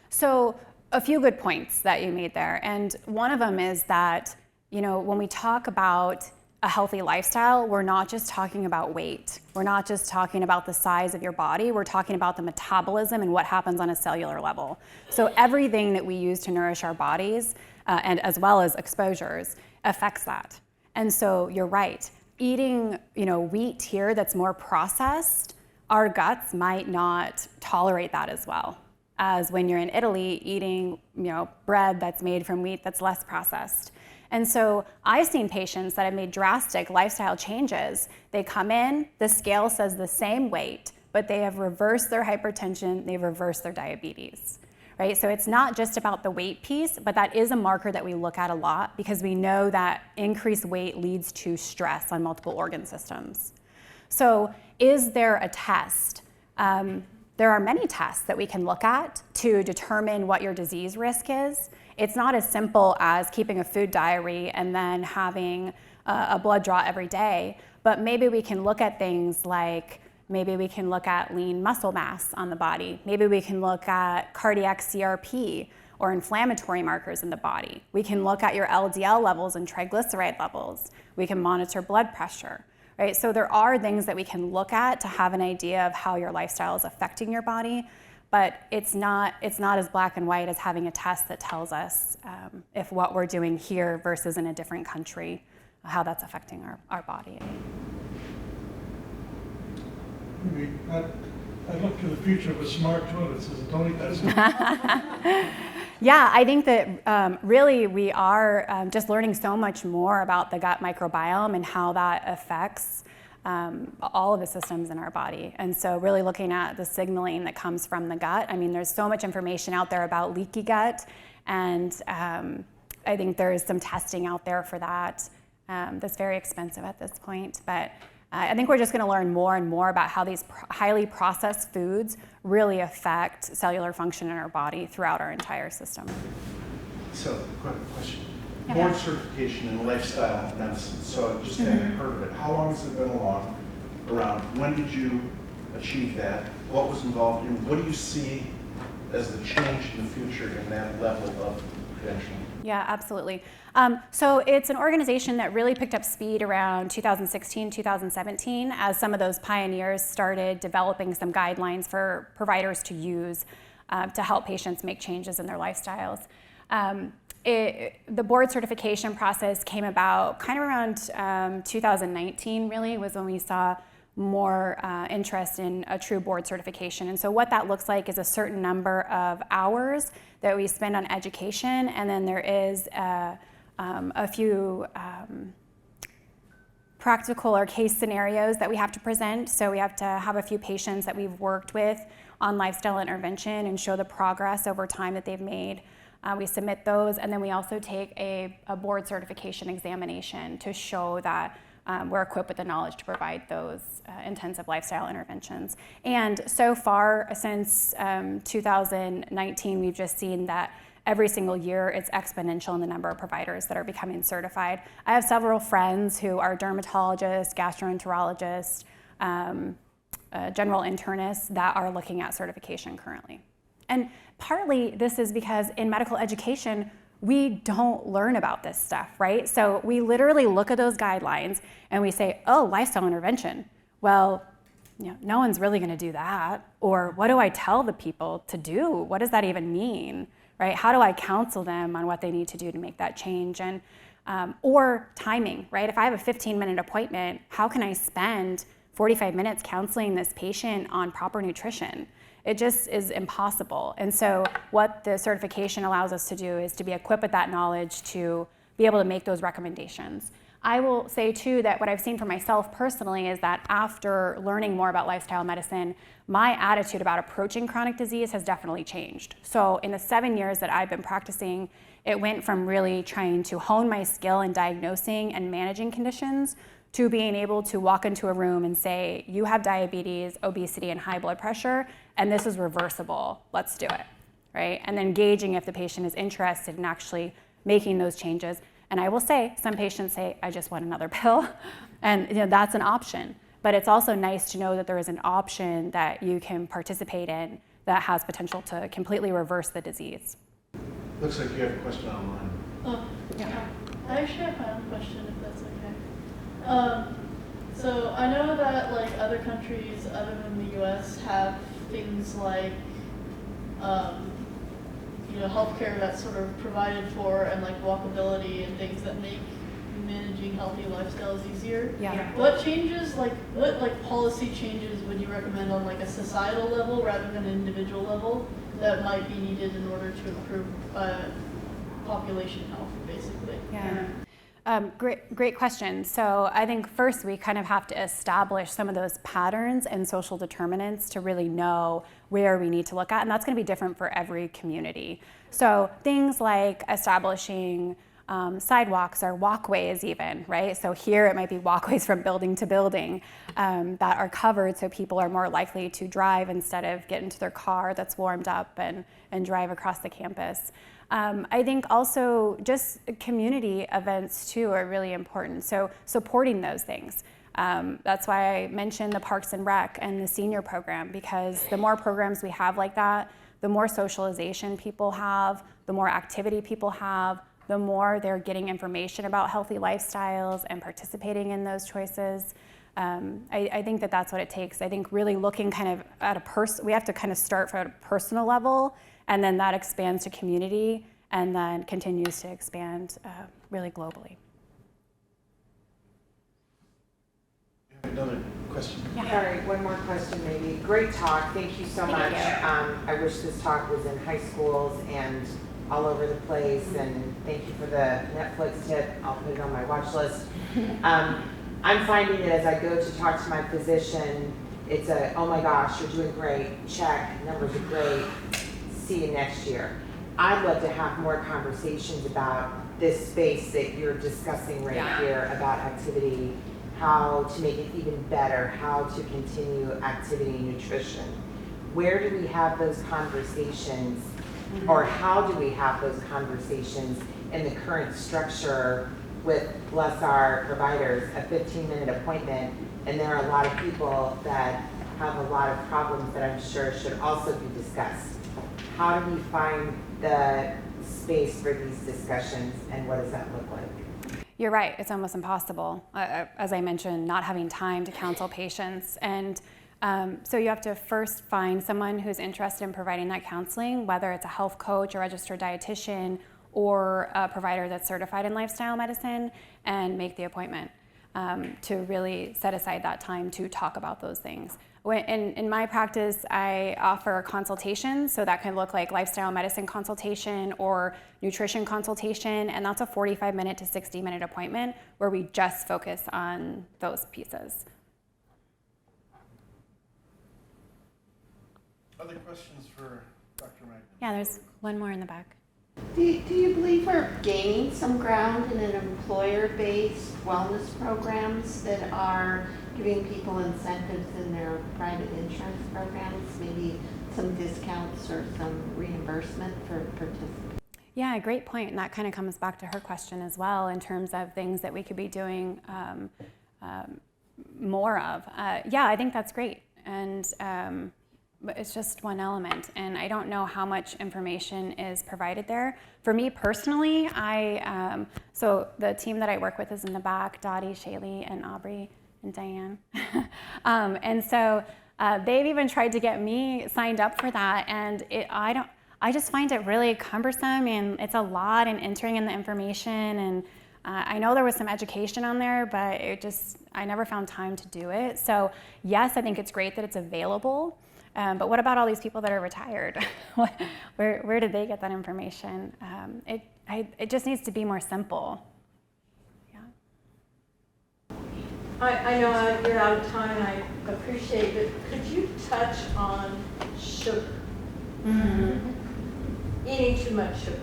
So a few good points that you made there. And one of them is that, when we talk about a healthy lifestyle, we're not just talking about weight. We're not just talking about the size of your body. We're talking about the metabolism and what happens on a cellular level. So everything that we use to nourish our bodies, and as well as exposures, affects that. And so you're right. Eating, wheat here that's more processed, our guts might not tolerate that as well. as when you're in Italy eating, bread that's made from wheat that's less processed. And so I've seen patients that have made drastic lifestyle changes. They come in, the scale says the same weight, but they have reversed their hypertension, they've reversed their diabetes, right? So it's not just about the weight piece, but that is a marker that we look at a lot because we know that increased weight leads to stress on multiple organ systems. So is there a test? There are many tests that we can look at to determine what your disease risk is. It's not as simple as keeping a food diary and then having a blood draw every day, but maybe we can look at things like, maybe we can look at lean muscle mass on the body. Maybe we can look at cardiac CRP or inflammatory markers in the body. We can look at your LDL levels and triglyceride levels. We can monitor blood pressure. Right? So there are things that we can look at to have an idea of how your lifestyle is affecting your body, but it's not as black and white as having a test that tells us if what we're doing here versus in a different country, how that's affecting our body. Maybe I look to the future of a smart toilet that says, don't eat that stuff. Yeah, I think that really we are just learning so much more about the gut microbiome and how that affects all of the systems in our body. And so really looking at the signaling that comes from the gut. I mean, there's so much information out there about leaky gut, and I think there's some testing out there for that that's very expensive at this point. But I think we're just going to learn more and more about how these highly processed foods really affect cellular function in our body throughout our entire system. So, quick question. Yeah. Board certification in lifestyle medicine. So, I just hadn't heard of it. How long has it been around? When did you achieve that? What was involved in? What do you see as the change in the future in that level of credentialing? Yeah, absolutely. So it's an organization that really picked up speed around 2016, 2017, as some of those pioneers started developing some guidelines for providers to use to help patients make changes in their lifestyles. The board certification process came about kind of around 2019, really, was when we saw more interest in a true board certification. And so what that looks like is a certain number of hours that we spend on education, and then there is a few practical or case scenarios that we have to present. So we have to have a few patients that we've worked with on lifestyle intervention and show the progress over time that they've made. We submit those, and then we also take a board certification examination to show that we're equipped with the knowledge to provide those intensive lifestyle interventions. And so far, since 2019, we've just seen that every single year it's exponential in the number of providers that are becoming certified. I have several friends who are dermatologists, gastroenterologists, general internists that are looking at certification currently. And partly this is because in medical education, we don't learn about this stuff, right? So we literally look at those guidelines and we say, oh, lifestyle intervention. Well, no one's really gonna do that. Or what do I tell the people to do? What does that even mean, right? How do I counsel them on what they need to do to make that change? And or timing, right? If I have a 15-minute appointment, how can I spend 45 minutes counseling this patient on proper nutrition? It just is impossible. And so what the certification allows us to do is to be equipped with that knowledge to be able to make those recommendations. I will say too that what I've seen for myself personally is that after learning more about lifestyle medicine, my attitude about approaching chronic disease has definitely changed. So in the 7 years that I've been practicing, it went from really trying to hone my skill in diagnosing and managing conditions to being able to walk into a room and say, you have diabetes, obesity, and high blood pressure, and this is reversible, let's do it, right? And then gauging if the patient is interested in actually making those changes. And I will say, some patients say, I just want another pill, and that's an option. But it's also nice to know that there is an option that you can participate in that has potential to completely reverse the disease. Looks like you have a question online. Oh, Yeah. I actually have my own question, if that's okay. So I know that like other countries other than the US have things like healthcare that's sort of provided for, and like walkability and things that make managing healthy lifestyles easier. Yeah. What changes, what policy changes would you recommend on like a societal level rather than an individual level? that might be needed in order to improve population health, basically. Yeah. Great question. So I think first we kind of have to establish some of those patterns and social determinants to really know where we need to look at, and that's going to be different for every community. So things like establishing sidewalks or walkways even, right? So here it might be walkways from building to building that are covered so people are more likely to drive instead of get into their car that's warmed up and drive across the campus. I think also just community events too are really important. So supporting those things. That's why I mentioned the Parks and Rec and the senior program, because the more programs we have like that, the more socialization people have, the more activity people have, the more they're getting information about healthy lifestyles and participating in those choices. I think that that's what it takes. I think really looking kind of at we have to kind of start from a personal level, and then that expands to community, and then continues to expand really globally. Another question? Yeah. Sorry, one more question maybe. Great talk, thank you so Thank much. you. I wish this talk was in high schools and all over the place, and thank you for the Netflix tip. I'll put it on my watch list. I'm finding it as I go to talk to my physician, it's a, oh my gosh, you're doing great, check, numbers are great, see you next year. I'd love to have more conversations about this space that you're discussing right here about activity, how to make it even better, how to continue activity and nutrition. Where do we have those conversations, or how do we have those conversations in the current structure with, bless our providers, a 15-minute appointment, and there are a lot of people that have a lot of problems that I'm sure should also be discussed. How do we find the space for these discussions, and what does that look like? You're right, it's almost impossible. As I mentioned, not having time to counsel patients. And so you have to first find someone who's interested in providing that counseling, whether it's a health coach, a registered dietitian, or a provider that's certified in lifestyle medicine, and make the appointment to really set aside that time to talk about those things. In my practice, I offer consultations, so that can look like lifestyle medicine consultation or nutrition consultation, and that's a 45-minute to 60-minute appointment where we just focus on those pieces. Other questions for Dr. Mangum? Yeah, there's one more in the back. Do you believe we're gaining some ground in an employer-based wellness programs that are giving people incentives in their private insurance programs, maybe some discounts or some reimbursement for participants? Yeah, great point. And that kind of comes back to her question as well in terms of things that we could be doing more of. Yeah, I think that's great. And but it's just one element, and I don't know how much information is provided there. For me personally, so the team that I work with is in the back, Dottie, Shaylee, and Aubrey, and Diane. And so they've even tried to get me signed up for that, and I just find it really cumbersome, and it's a lot in entering in the information, and I know there was some education on there, but I never found time to do it. So yes, I think it's great that it's available. But what about all these people that are retired? Where did they get that information? It just needs to be more simple. Yeah. I know you're out of time, and I appreciate it. Could you touch on sugar? Mm-hmm. Eating too much sugar.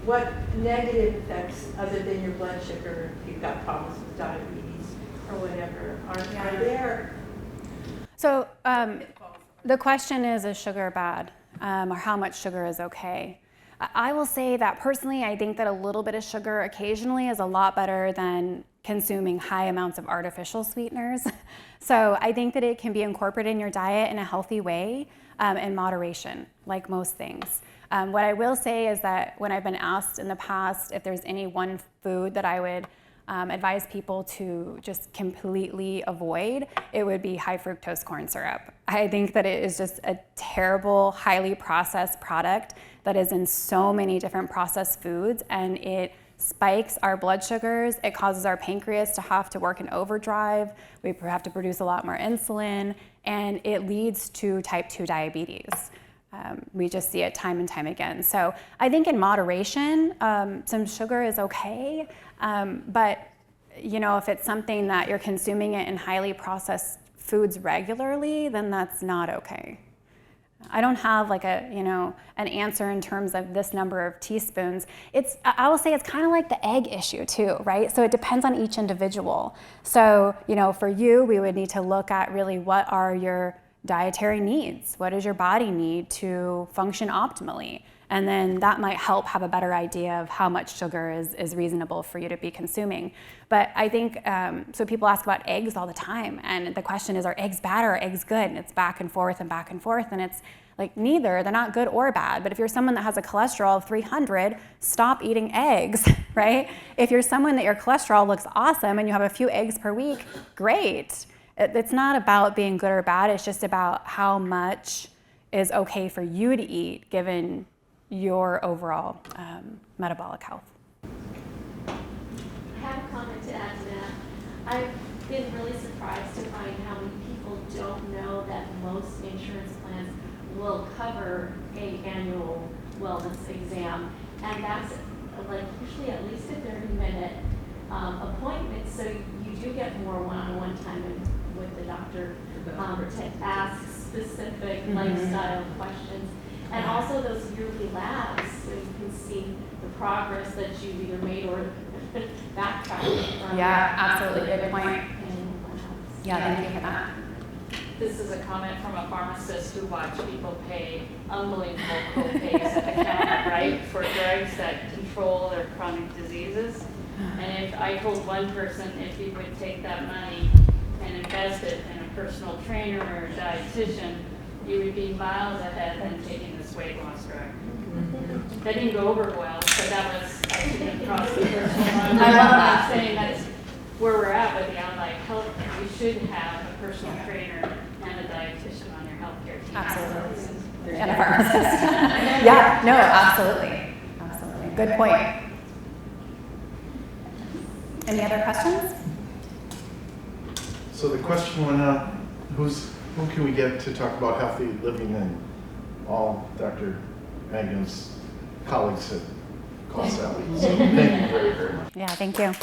What negative effects, other than your blood sugar, if you've got problems with diabetes or whatever, are there? So the question is sugar bad, or how much sugar is okay? I will say that personally, I think that a little bit of sugar occasionally is a lot better than consuming high amounts of artificial sweeteners. So I think that it can be incorporated in your diet in a healthy way, in moderation, like most things. What I will say is that when I've been asked in the past if there's any one food that I would advise people to just completely avoid, it would be high fructose corn syrup. I think that it is just a terrible, highly processed product that is in so many different processed foods, and it spikes our blood sugars. It causes our pancreas to have to work in overdrive. We have to produce a lot more insulin, and it leads to type 2 diabetes. We just see it time and time again. So I think in moderation, some sugar is okay, but if it's something that you're consuming it in highly processed foods regularly, then that's not okay. I don't have like an answer in terms of this number of teaspoons. I will say it's kind of like the egg issue too, right? So it depends on each individual. So, for you, we would need to look at really what are your dietary needs? What does your body need to function optimally? And then that might help have a better idea of how much sugar is reasonable for you to be consuming. But I think, so people ask about eggs all the time, and the question is, are eggs bad or are eggs good? And it's back and forth, and it's like neither. They're not good or bad. But if you're someone that has a cholesterol of 300, stop eating eggs, right? If you're someone that your cholesterol looks awesome and you have a few eggs per week, great. It's not about being good or bad, it's just about how much is okay for you to eat given your overall metabolic health. I have a comment to add to that. I've been really surprised to find how many people don't know that most insurance plans will cover an annual wellness exam, and that's like usually at least a 30-minute appointment, so you do get more one-on-one time with the doctor to ask specific lifestyle questions. And also those yearly labs, so you can see the progress that you've either made or backtracked from. Yeah, absolutely, good point. annual labs. Yeah, thank you for that. This is a comment from a pharmacist who watched people pay unbelievable co-pays at the counter, right, for drugs that control their chronic diseases. And if I told one person if he would take that money and invest it in a personal trainer or a dietitian, you would be miles ahead than taking this weight loss drug. That didn't go over well, but that was, I shouldn't cross the personal line. I'm saying that's where we're at with the online health. You should have a personal trainer and a dietitian on your healthcare team. Absolutely. And a pharmacist. Yeah, no, absolutely. Absolutely. Good point. Any other questions? So the question went out, who can we get to talk about healthy living? And all Dr. Mangum's colleagues have called Sally. So thank you very, very much. Yeah, thank you.